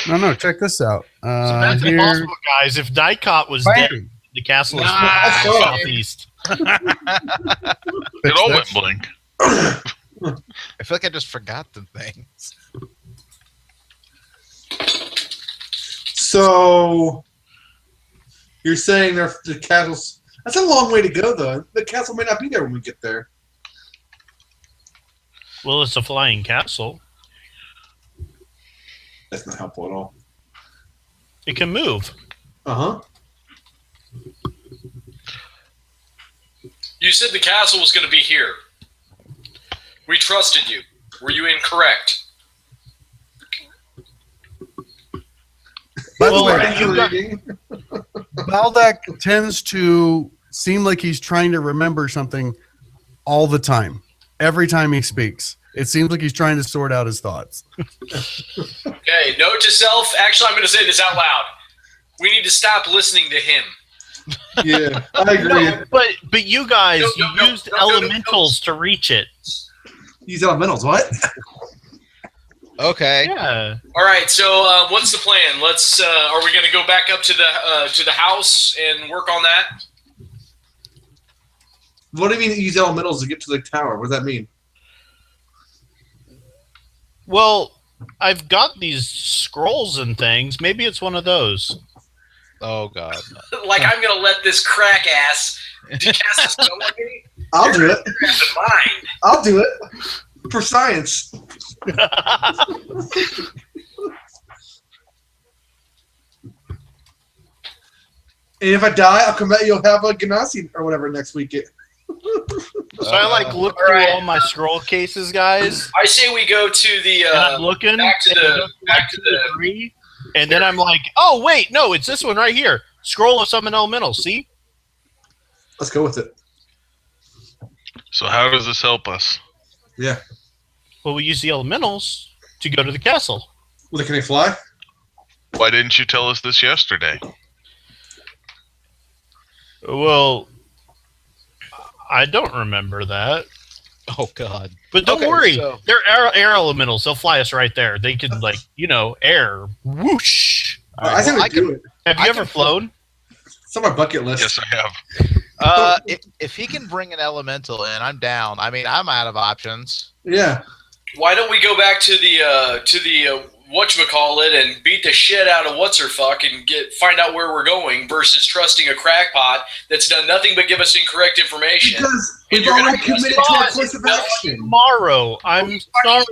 No. Check this out. That's Here. impossible, guys. If Dicot was dead, the castle is Nah, southeast. It all went blink. I feel like I just forgot the things. So you're saying the castle's. That's a long way to go, though. The castle may not be there when we get there. Well, it's a flying castle. That's not helpful at all. It can move. Uh-huh. You said the castle was going to be here. We trusted you. Were you incorrect? By the Well, way, you got- Baldak tends to seem like he's trying to remember something all the time. Every time he speaks, it seems like he's trying to sort out his thoughts. Okay, note to self. Actually, I'm going to say this out loud. We need to stop listening to him. Yeah, I agree. No, but you guys used elementals to reach it. Use elementals. What? Okay. Yeah. All right. So, what's the plan? Let's. Are we going to go back up to the house and work on that? What do you mean use elementals to get to the tower? What does that mean? Well, I've got these scrolls and things. Maybe it's one of those. Oh God. Like I'm going to let this crack ass cast a spell on me? I'll do it. Mind. I'll do it for science. And if I die, I'll come back. You'll have a Ganassi or whatever next week. So I look through all my scroll cases, guys. I say we go to the. And I'm looking back to the three, and then I'm like, oh wait, no, it's this one right here. Scroll of Summon Elemental. See? Let's go with it. So how does this help us? Yeah. Well, we use the elementals to go to the castle. Well, can they fly? Why didn't you tell us this yesterday? Well, I don't remember that. Oh God. But don't Okay, worry, so- they're air elementals. They'll fly us right there. They can air whoosh. I think well, we I do can- it. Have you ever flown? It's on my bucket list. Yes, I have. If he can bring an elemental in, I'm down. I mean, I'm out of options. Yeah. Why don't we go back to the whatchamacallit and beat the shit out of what's-her-fuck and find out where we're going versus trusting a crackpot that's done nothing but give us incorrect information. Because And we've you're already gonna committed trust to our us. course of action. Tomorrow. I'm sorry.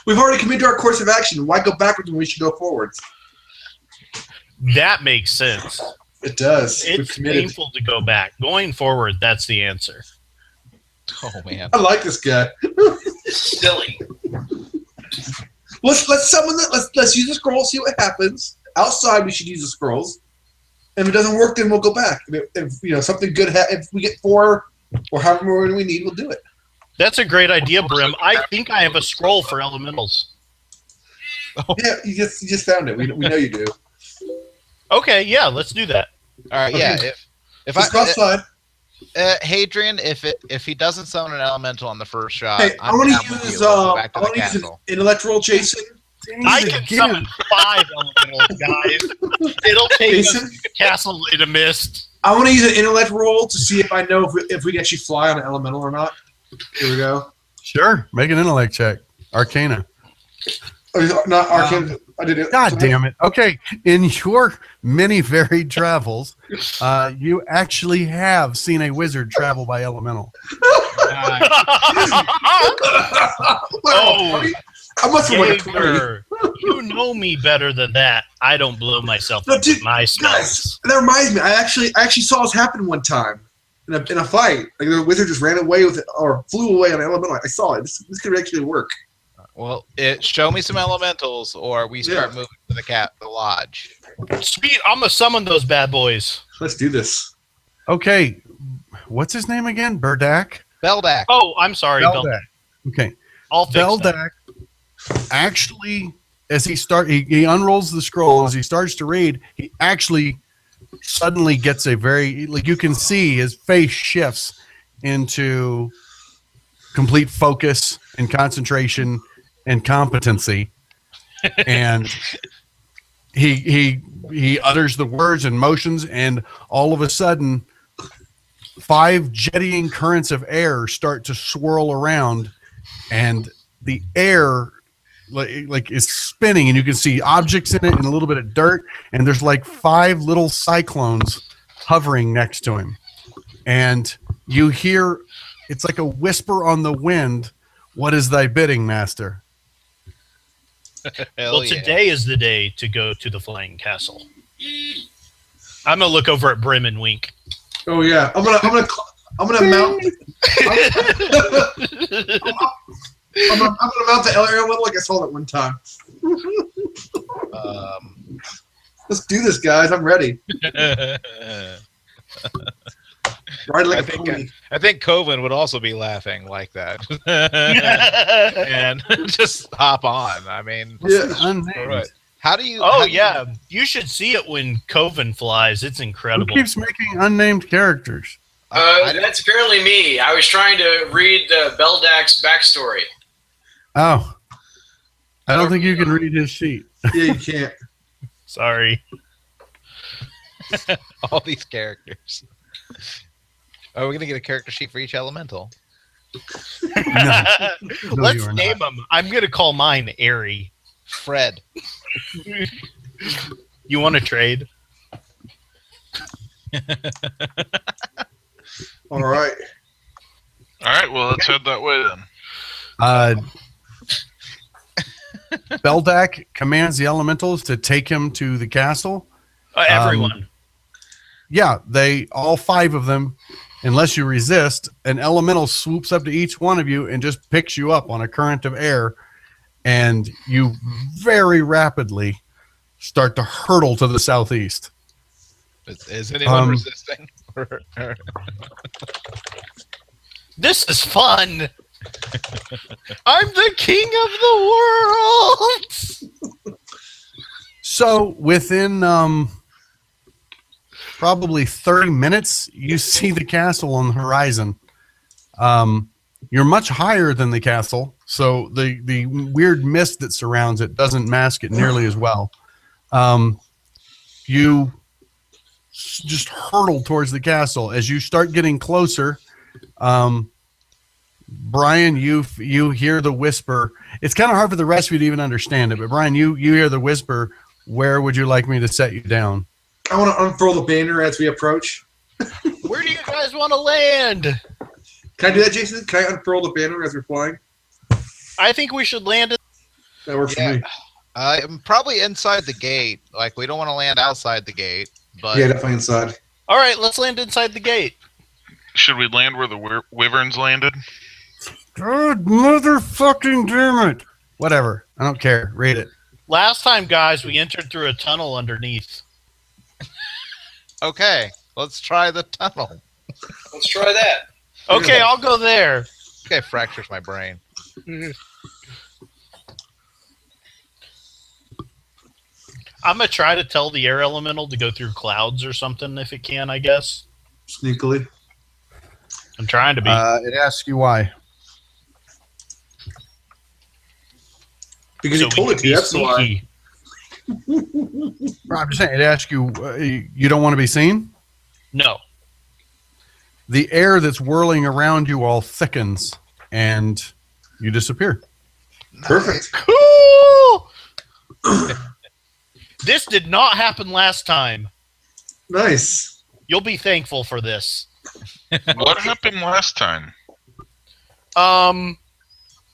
We've already committed to our course of action. Why go backwards when we should go forwards? That makes sense. It does. We've It's committed. painful to go back. Going forward, that's the answer. Oh man. I like this guy. Silly. Let's summon that. Let's use the scroll. See what happens. Outside, we should use the scrolls. If it doesn't work, then we'll go back. If something good, if we get 4 or however many we need, we'll do it. That's a great idea, Brim. I think I have a scroll for elementals. Yeah, you just found it. We know you do. Okay, yeah, let's do that. All right. Yeah. Okay. If Let's go outside. Hadrian, if he doesn't summon an elemental on the first shot, Hey, I I'm want down to with use you. We'll go back to I the want to use an castle. intellectual Jason. I can summon 5 elementals, guys. It'll take us Jason? to the castle in a mist. I want to use an intellect roll to see if I know if we can actually fly on an elemental or not. Here we go. Sure. Make an intellect check. Arcana. Not Arcane. I did it. God damn it. Okay. In your many varied travels, you actually have seen a wizard travel by elemental. Oh, I must have like a 20. Gager, you know me better than that. I don't blow myself No, up dude, with my Guys, spells. that reminds me. I actually saw this happen one time in a fight. Like the wizard just ran away with it or flew away on an elemental. I saw it. This could actually work. Well, show me some elementals, or we start moving to the lodge. Sweet, I'm gonna summon those bad boys. Let's do this. Okay. What's his name again? Berdak? Beldak. Oh, I'm sorry, Beldak. Okay. I'll fix that. Beldak actually, as he unrolls the scroll, as he starts to read, he actually suddenly gets a very, like you can see his face shifts into complete focus and concentration and competency. And he utters the words and motions, and all of a sudden 5 jettying currents of air start to swirl around, and the air like is spinning, and you can see objects in it and a little bit of dirt, and there's like 5 little cyclones hovering next to him, and you hear it's like a whisper on the wind. What is thy bidding, master? Hell Well, yeah. today is the day to go to the Flying Castle. I'm gonna look over at Brim and wink. Oh yeah, I'm gonna mount. I'm gonna mount the elemental like I saw that one time. Let's do this, guys. I'm ready. Ride like a pony. I think Coven would also be laughing like that, and just hop on. I mean, Yeah. Unnamed. how do you? Oh how do you- yeah, you should see it when Coven flies. It's Who incredible. keeps making unnamed characters? That's apparently me. I was trying to read Beldak's backstory. Oh, I don't think you can read his sheet. Yeah, you can't. Sorry. all these characters. Are we gonna get a character sheet for each elemental? No, Let's you are name not. them. I'm gonna call mine Airy. Fred. You want to trade? All right. All right, well, let's head that way then. Beldak commands the elementals to take him to the castle. Everyone. Yeah, they all 5 of them, unless you resist, an elemental swoops up to each one of you and just picks you up on a current of air, and you very rapidly start to hurtle to the southeast. Is anyone resisting? This is fun. I'm the king of the world. So within probably 30 minutes, you see the castle on the horizon. You're much higher than the castle, so the weird mist that surrounds it doesn't mask it nearly as well. You just hurtle towards the castle. As you start getting closer, Brian, you hear the whisper. It's kind of hard for the rest of you to even understand it, but Brian, you hear the whisper. Where would you like me to set you down? I want to unfurl the banner as we approach. Where do you guys want to land? Can I do that, Jason? Can I unfurl the banner as we're flying? I think we should land it. That works for me. I'm probably inside the gate. Like, we don't want to land outside the gate, but Yeah, definitely inside. All right, let's land inside the gate. Should we land where the wyverns landed? God motherfucking damn it. Whatever. I don't care. Read it. Last time, guys, we entered through a tunnel underneath. okay, let's try the tunnel. Let's try that. Okay, I'll go there. Okay, fractures my brain. I'm going to try to tell the air elemental to go through clouds or something if it can, I guess. Sneakily. I'm trying to be. It asks you why. Because so you told we it can to you, be that's why. sneaky. I'm just saying, it asks you, you don't want to be seen? No. The air that's whirling around you all thickens, and you disappear. Perfect. Cool! This did not happen last time. Nice. You'll be thankful for this. What happened last time?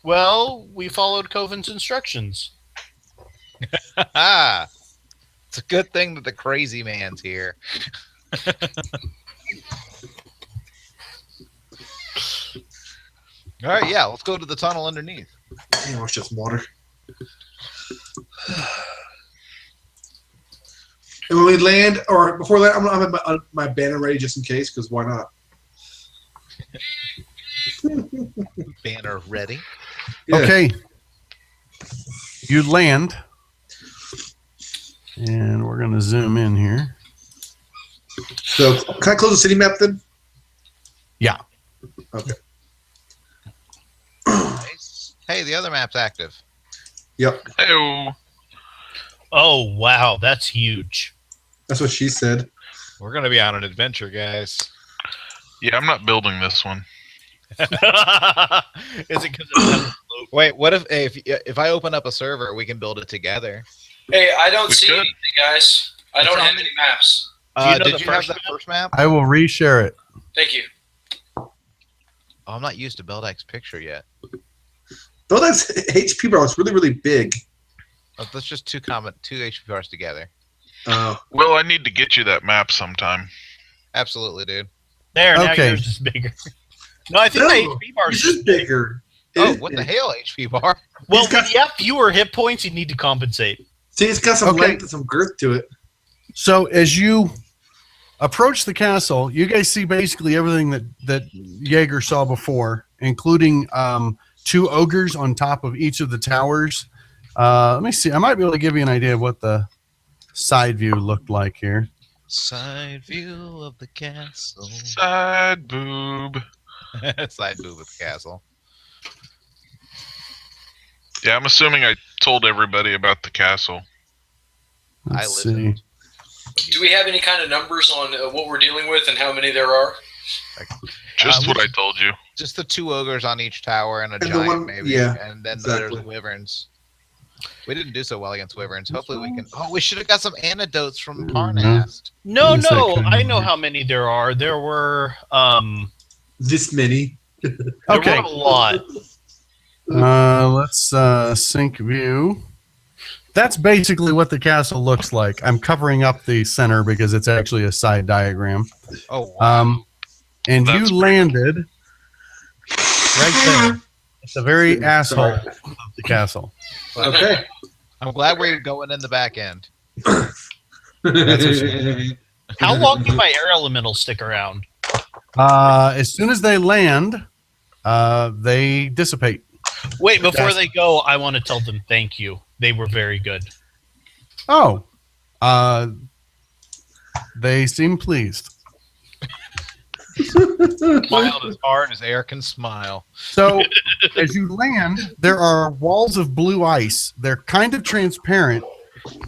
Well, we followed Coven's instructions. It's a good thing that the crazy man's here. All right, yeah, let's go to the tunnel underneath. Oh, it's just water. And when we land, or before that, I'm gonna have my banner ready just in case, because why not? Banner ready. Yeah. Okay. You land. And we're going to zoom in here. So, can I close the city map then? Yeah. Okay. Nice. Hey, the other map's active. Yep. Hey, Oh, wow, that's huge. That's what she said. We're gonna be on an adventure, guys. yeah, I'm not building this one. Is it because it's Wait, what if I open up a server, we can build it together? Hey, I don't We see could. anything, guys. I don't have any maps. Do you know Did the you have first that map? first map? I will reshare it. Thank you. Oh, I'm not used to Beldak's picture yet. Though that's HP bar, it's really, really big. Let's just two HP bars together. Well, I need to get you that map sometime. Absolutely, dude. There, now Okay. yours is bigger. No, I think No, the HP bar It's is just bigger. It Oh, is what big. the hell, HP bar? Well, He's got- when you have fewer hit points, you need to compensate. See, it's got some Okay. length and some girth to it. So as you approach the castle. You guys see basically everything that Jaeger saw before, including 2 ogres on top of each of the towers. Let me see. I might be able to give you an idea of what the side view looked like here. Side view of the castle. Side boob. Side boob of the castle. Yeah, I'm assuming I told everybody about the castle. Let's I see. listened. Do we have any kind of numbers on what we're dealing with and how many there are? Just what I told you. Just the 2 ogres on each tower and a And the giant, one- maybe. yeah, and then exactly. there's wyverns. We didn't do so well against wyverns. Hopefully we can. Oh, we should have got some antidotes from Parnast. No, Yes, I no, can. I know how many there are. There were This many. there Okay. were a lot. Let's sync view. That's basically what the castle looks like. I'm covering up the center because it's actually a side diagram. Oh, wow. And That's you landed right there at the very asshole of the castle. Okay. I'm glad we're going in the back end. How long do my air elementals stick around? As soon as they land, they dissipate. Wait, before That's- they go, I want to tell them thank you. They were very good. Oh, they seem pleased. Smiled as hard as air can smile. So, as you land, there are walls of blue ice. They're kind of transparent,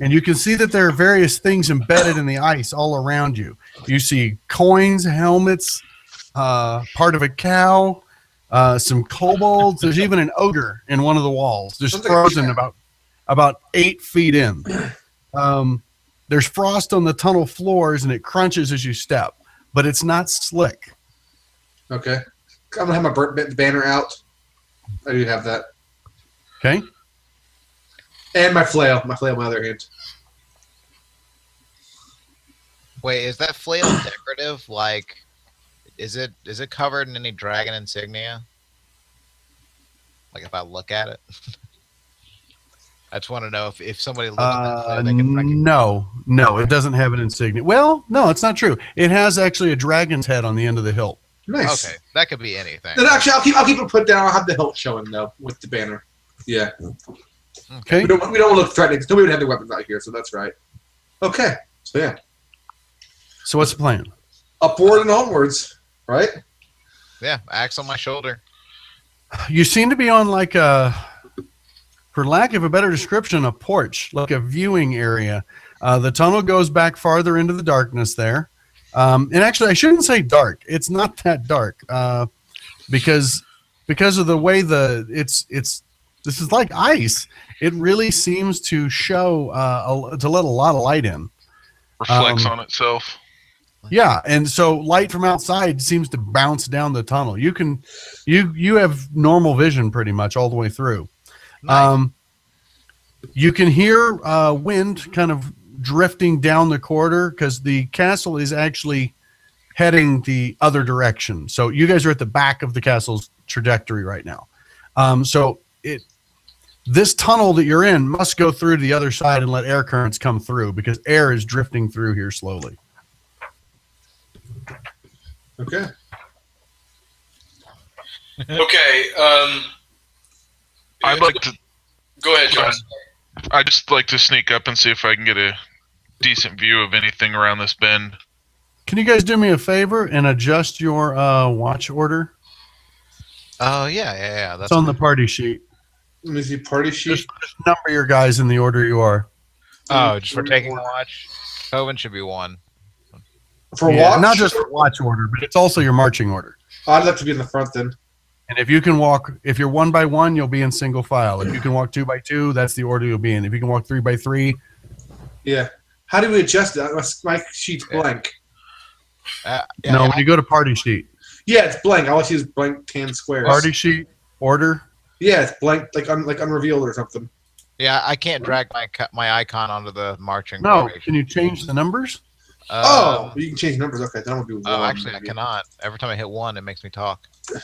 and you can see that there are various things embedded in the ice all around you. You see coins, helmets, part of a cow, some kobolds. There's even an ogre in one of the walls, just Something- frozen about 8 feet in. There's frost on the tunnel floors, and it crunches as you step, but it's not slick. Okay. I'm gonna have my banner out. I do have that, Okay. and my flail. My flail, on my other hand. Wait, is that flail decorative? Like, is it covered in any dragon insignia? Like, if I look at it, I just want to know if somebody looks at that flail, they can recognize. No, it doesn't have an insignia. Well, no, it's not true. It has actually a dragon's head on the end of the hilt. Nice. Okay, that could be anything. Then actually, I'll keep it put down. I'll have the hilt showing though with the banner. Yeah. Okay. We don't look threatening because nobody would have their weapons out here, so that's right. Okay. So yeah, So what's the plan? upward and onwards, right? Yeah, axe on my shoulder. You seem to be on like a, for lack of a better description, a porch, like a viewing area. The tunnel goes back farther into the darkness there. And actually, I shouldn't say dark. It's not that dark because of the way this is like ice. It really seems to show to let a lot of light in. Reflects on itself. Yeah, and so light from outside seems to bounce down the tunnel. You have normal vision pretty much all the way through. Nice. You can hear wind kind of drifting down the corridor because the castle is actually heading the other direction. So you guys are at the back of the castle's trajectory right now. This tunnel that you're in must go through to the other side and let air currents come through because air is drifting through here slowly. Okay. Okay. I'd like to. Go ahead, John. I'd just like to sneak up and see if I can get a decent view of anything around this bend. Can you guys do me a favor and adjust your watch order? Oh yeah. That's It's on the party sheet. Let me see party sheet. Just number your guys in the order you are. Oh, just for taking a watch. Coven should be 1. For Yeah, watch, not just for watch order, but it's also your marching order. I'd like to be in the front then. And if you can walk, if you're 1 by 1, you'll be in single file. If you can walk 2 by 2, that's the order you'll be in. If you can walk 3 by 3, Yeah. How do we adjust that? My sheet's blank. no. When you go to party sheet, Yeah, it's blank. All I see is blank tan squares. party sheet order. Yeah, it's blank, like unrevealed or something. Yeah, I can't drag my icon onto the marching. No, formation. can you change the numbers? You can change numbers. Okay, then I'll do 1. Oh, actually, maybe. I cannot. Every time I hit 1, it makes me talk. Oh,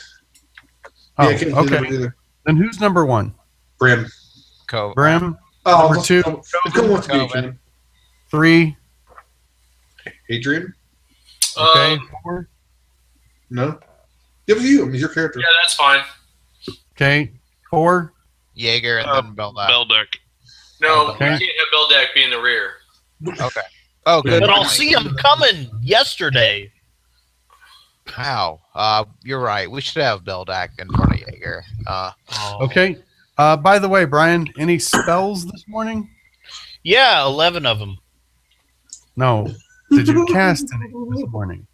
Yeah, I can't do okay. numbers either. Then who's number 1? Brim. Brim. Oh, Number 2, Come wants to be Coven. Adrian. 3, Adrian. Okay. 4. No. It was you. I mean, your character. Yeah, that's fine. Okay. 4. Jaeger and then Beldak. Beldeck. No, Okay. we can't have Beldak be in the rear. Okay. Oh, good. But I'll see him coming yesterday. Wow. You're right. We should have Beldak in front of Jaeger. Okay. By the way, Brian, any spells this morning? Yeah, 11 of them. No. Did you cast any this morning?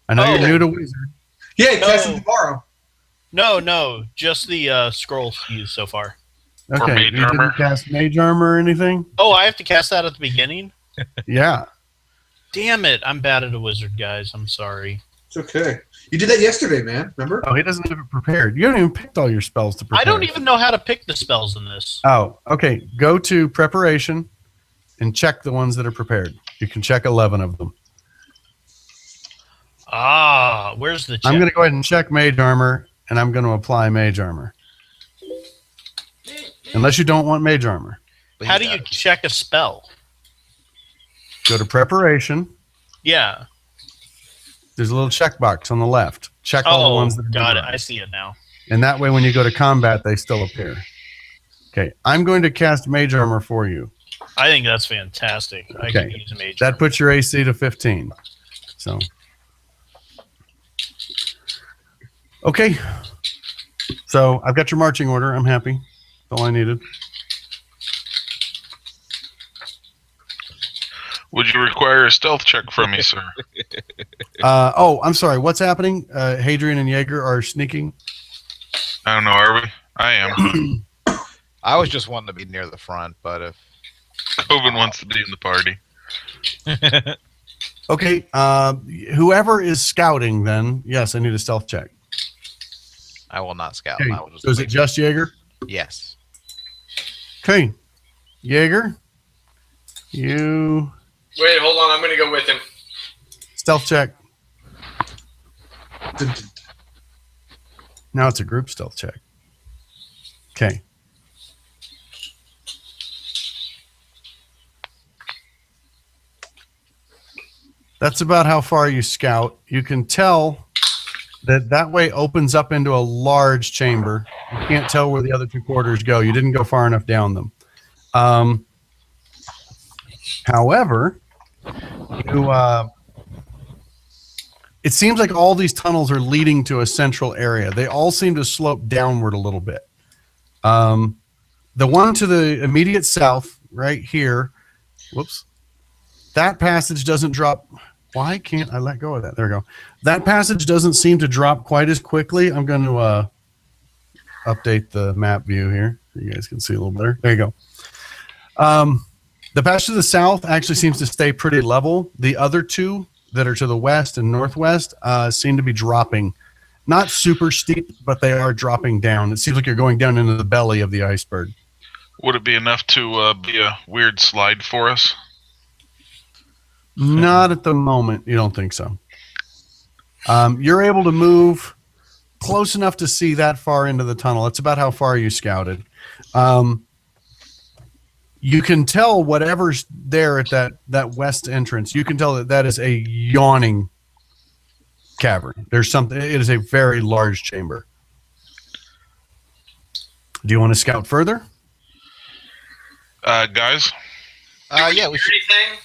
I know you're new to Wizard. Yeah, you cast No. him tomorrow. No, just the scrolls used so far. Okay. Mage You Armor. didn't cast Mage Armor or anything? Oh, I have to cast that at the beginning? Yeah. Damn it, I'm bad at a wizard, guys. I'm sorry. It's okay. You did that yesterday, man. Remember? Oh, he doesn't have it prepared. You haven't even picked all your spells to prepare. I don't even know how to pick the spells in this. Oh, okay. Go to preparation and check the ones that are prepared. You can check 11 of them. Ah, where's the check? I'm going to go ahead and check Mage Armor, and I'm going to apply Mage Armor. Unless you don't want Mage Armor. But How he do you does. check a spell? Go to preparation. Yeah. There's a little checkbox on the left. Check all the Oh, ones that are got it. done. I see it now. And that way, when you go to combat, they still appear. Okay, I'm going to cast Mage Armor for you. I think that's fantastic. I can Okay. use a mage. That puts your AC to 15. So, okay. So I've got your marching order. I'm happy. That's all I needed. Would you require a stealth check from me, sir? Oh, I'm sorry. What's happening? Hadrian and Jaeger are sneaking. I don't know. Are we? I am. I was just wanting to be near the front, but if Coven wants to be in the party. Okay. Whoever is scouting, then yes, I need a stealth check. I will not scout. Okay. I will just So is it wait. just Jaeger? Yes. Okay. Jaeger, you Wait, hold on. I'm going to go with him. stealth check. Now it's a group stealth check. Okay. That's about how far you scout. You can tell that way opens up into a large chamber. You can't tell where the other 2 quarters go. You didn't go far enough down them. However, it seems like all these tunnels are leading to a central area. They all seem to slope downward a little bit. The one to the immediate south, right here, whoops, that passage doesn't drop. Why can't I let go of that? There we go. That passage doesn't seem to drop quite as quickly. I'm going to update the map view here so you guys can see a little better. There you go. The passage to the south actually seems to stay pretty level. The other 2 that are to the west and northwest seem to be dropping. Not super steep, but they are dropping down. It seems like you're going down into the belly of the iceberg. Would it be enough to be a weird slide for us? Not at the moment. You don't think so? You're able to move close enough to see that far into the tunnel. It's about how far you scouted. You can tell whatever's there at that west entrance. You can tell that is a yawning cavern. There's something. It is a very large chamber. Do you want to scout further? Guys? Yeah, we should. Anything?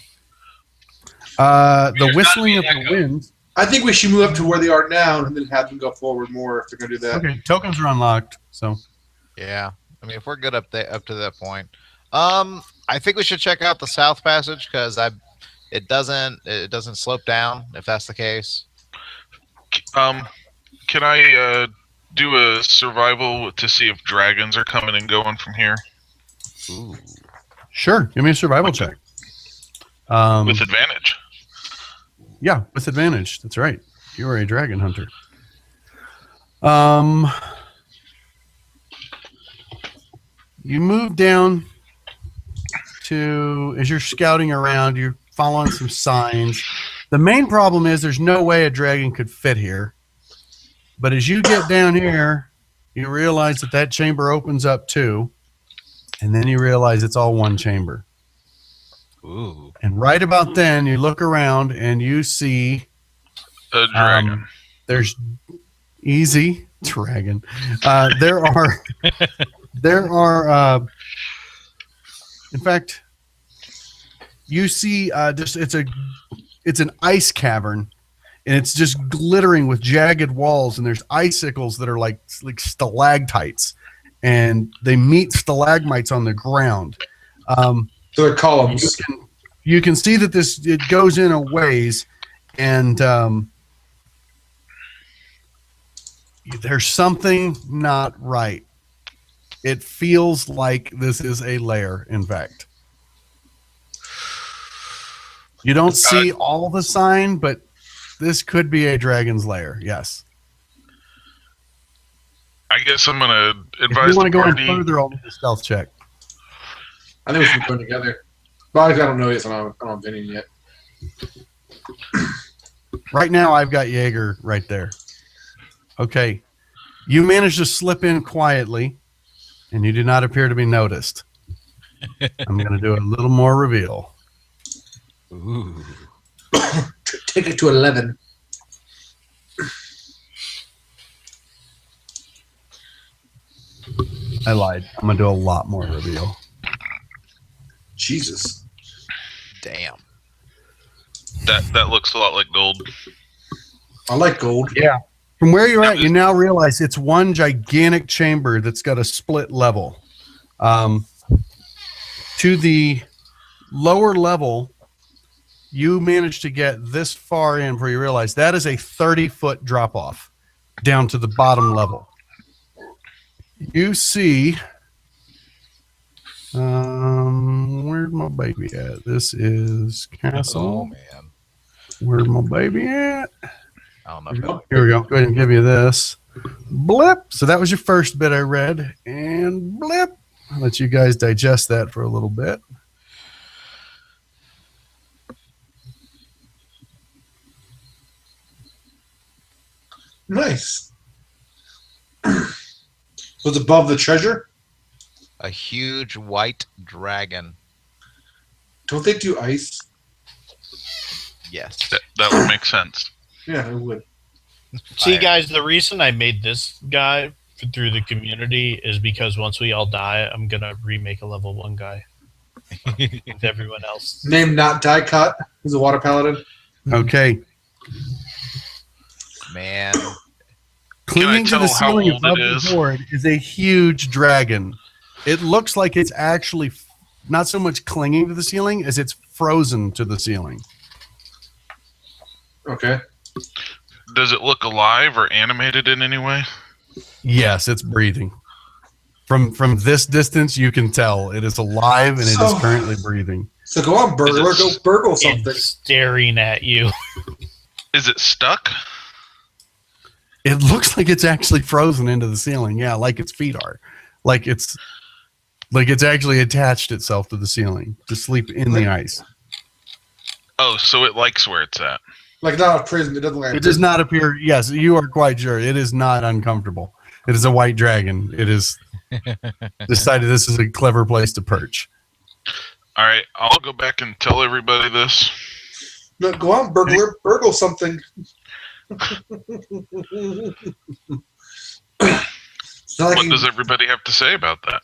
The There's whistling of gotta be the an echo. wind. I think we should move up to where they are now and then have them go forward more if they're going to do that. Okay, tokens are unlocked. So Yeah. I mean, if we're good up to that point, I think we should check out the south passage because it doesn't slope down if that's the case. Can I do a survival to see if dragons are coming and going from here? Ooh. sure, give me a survival check. With advantage. Yeah, with advantage. That's right. You are a dragon hunter. You move down to, as you're scouting around, you're following some signs. The main problem is there's no way a dragon could fit here. But as you get down here, you realize that chamber opens up too. And then you realize it's all one chamber. Ooh. And right about then, you look around and you see A dragon. There's easy dragon. There are. In fact, you see, it's an ice cavern, and it's just glittering with jagged walls, and there's icicles that are like stalactites, and they meet stalagmites on the ground. So they're columns. You can see that it goes in a ways, and there's something not right. It feels like this is a lair, in fact. You don't see all the sign, but this could be a dragon's lair, yes. I guess I'm going to advise if you want to go party. in further, I'll need a stealth check. I think we should go together. But I don't know yet, so I'm not opinion yet. Right now, I've got Jaeger right there. Okay. You managed to slip in quietly, and you do not appear to be noticed. I'm going to do a little more reveal. Ooh. Take it to 11. I lied. I'm going to do a lot more reveal. Jesus. Damn. That looks a lot like gold. I like gold. Yeah. From where you're at, you now realize it's one gigantic chamber that's got a split level. To the lower level, you managed to get this far in before you realize that is a 30-foot drop-off down to the bottom level. You see... where's my baby at? This is castle. Oh, man. Where's my baby at? I don't know. Here we go. Go ahead and give you this. Blip. So that was your first bit I read. And blip. I'll let you guys digest that for a little bit. Nice. Was above the treasure? A huge white dragon. Don't they do ice? Yes. That would make sense. Yeah, it would. See, Fire. guys, the reason I made this guy through the community is because once we all die, I'm going to remake a level 1 guy with everyone else. Name not die cut. He's a water paladin. Okay. Man. Clinging to tell the how ceiling old above it the is? board is a huge dragon. It looks like it's actually not so much clinging to the ceiling as it's frozen to the ceiling. Okay. Does it look alive or animated in any way? Yes, it's breathing. From this distance, you can tell it is alive and it is currently breathing. So go on, burglar. Go burgle something. It's staring at you. Is it stuck? It looks like it's actually frozen into the ceiling. Yeah, like its feet are. Like it's actually attached itself to the ceiling to sleep in the ice. Oh, so it likes where it's at. Like not a prison. It doesn't like. It does not appear. Yes, you are quite sure. It is not uncomfortable. It is a white dragon. It is decided this is a clever place to perch. All right, I'll go back and tell everybody this. No, go on, burglar. Burgle something. What does everybody have to say about that?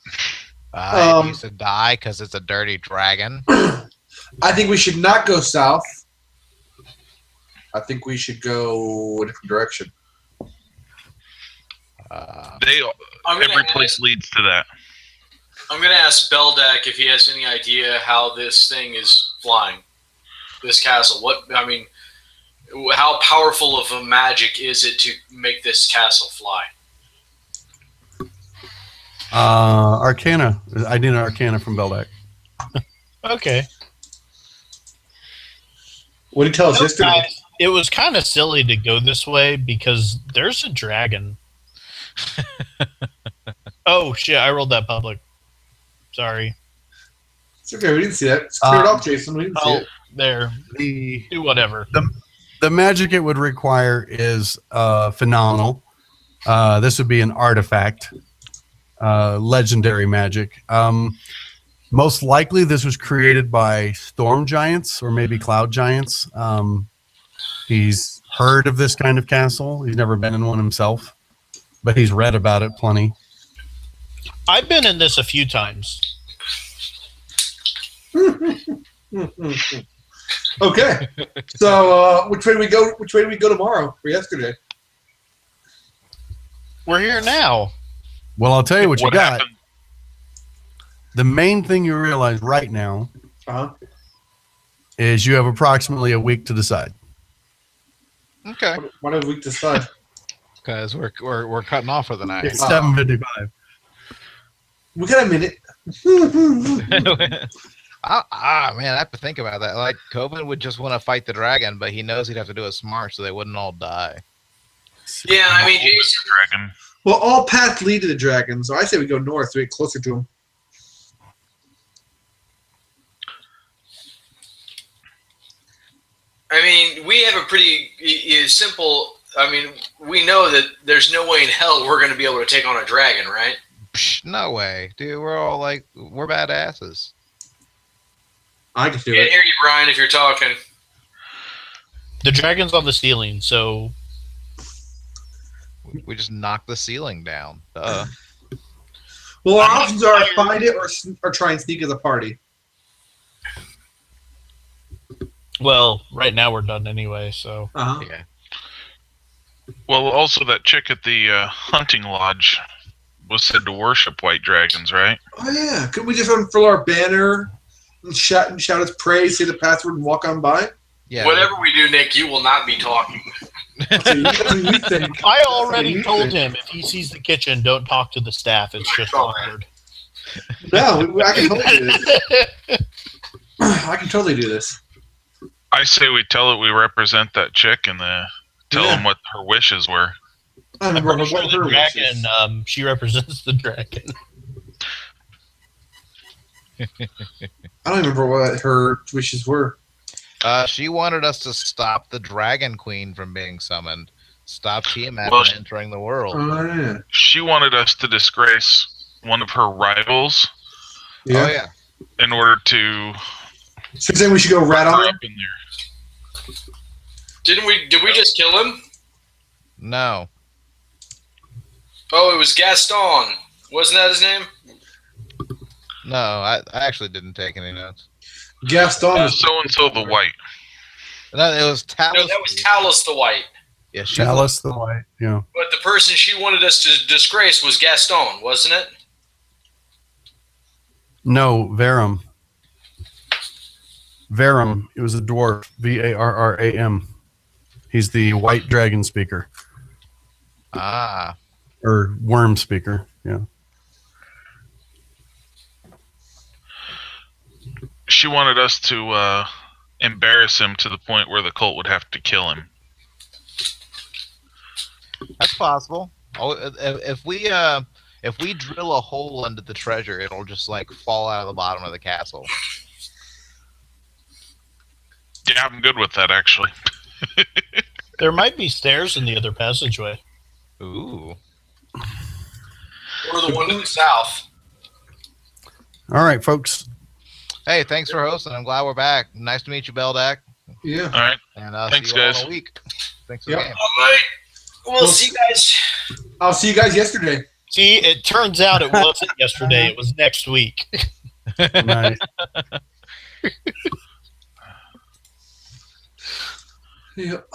I used to die because it's a dirty dragon. I think we should not go south. I think we should go a different direction. Every place leads to that. I'm going to ask Beldak if he has any idea how this thing is flying. This castle. How powerful of a magic is it to make this castle fly? Arcana. I need an Arcana from Beldak. Okay. What did he tell us yesterday? It was kind of silly to go this way because there's a dragon. Oh, shit. I rolled that public. Sorry. It's okay. We didn't see that. It's cleared off, Jason. We didn't see it. There. Do whatever. The magic it would require is phenomenal. This would be an artifact. Legendary magic. Most likely this was created by storm giants or maybe cloud giants. He's heard of this kind of castle. He's never been in one himself, but he's read about it plenty. I've been in this a few times. Okay. So which way do we go? Which way do we go tomorrow or yesterday? We're here now. Well, I'll tell you what you got. happened? The main thing you realize right now is you have approximately a week to decide. Okay. Why don't we decide? Because we're cutting off for the night. It's 7:55. We got a minute. Man, I have to think about that. Like, Coben would just want to fight the dragon, but he knows he'd have to do it smart so they wouldn't all die. Yeah, I mean, Jason. Dragon. Well, all paths lead to the dragon, so I say we go north to get closer to him. I mean, we have a pretty simple. I mean, we know that there's no way in hell we're going to be able to take on a dragon, right? Psh, no way, dude. We're all like, we're badasses. I can do Can't it. hear you, Brian, if you're talking. The dragon's on the ceiling, so We just knock the ceiling down. Well, our options are find it or try and sneak as a party. well, right now we're done anyway. So Yeah. Well, also that chick at the hunting lodge was said to worship white dragons, right? Oh yeah, could we just unfurl our banner and shout its praise, say the password, and walk on by? Yeah. Whatever we do, Nick, you will not be talking. That's what you think. I already told him if he sees the kitchen, don't talk to the staff. It's just awkward. No, I can totally do this. I can totally do this. I say we tell it we represent that chick and tell Yeah. them what her wishes were. I don't I'm remember pretty sure what the her wishes. dragon. She represents the dragon. I don't remember what her wishes were. She wanted us to stop the Dragon Queen from being summoned. Stop Tiamat Well, from entering the world. Oh yeah. She wanted us to disgrace one of her rivals Yeah. Oh, yeah. in order to So you're saying we should go rat on her her? up in there. Did we just kill him? No. Oh, it was Gaston. Wasn't that his name? No, I actually didn't take any notes. Gaston was So and so the white. No, it was Talus. No, that was Talus the White. Yeah, she Chalice the White. Yeah. But the person she wanted us to disgrace was Gaston, wasn't it? No, Varum. Varum. It was a dwarf. Varram. He's the white dragon speaker Ah. or worm speaker. Yeah. She wanted us to embarrass him to the point where the cult would have to kill him. That's possible. Oh, if we drill a hole into the treasure, it'll just like fall out of the bottom of the castle. Yeah, I'm good with that actually. There might be stairs in the other passageway. Ooh. Or the one to the south. All right, folks. Hey, thanks for hosting. I'm glad we're back. Nice to meet you, Beldak. yeah. All right. And Thanks, see you all guys. in a week. Thanks for Yep. the game. All right. We'll see you guys. I'll see you guys yesterday. See, it turns out it wasn't yesterday. It was next week. Nice. Yep.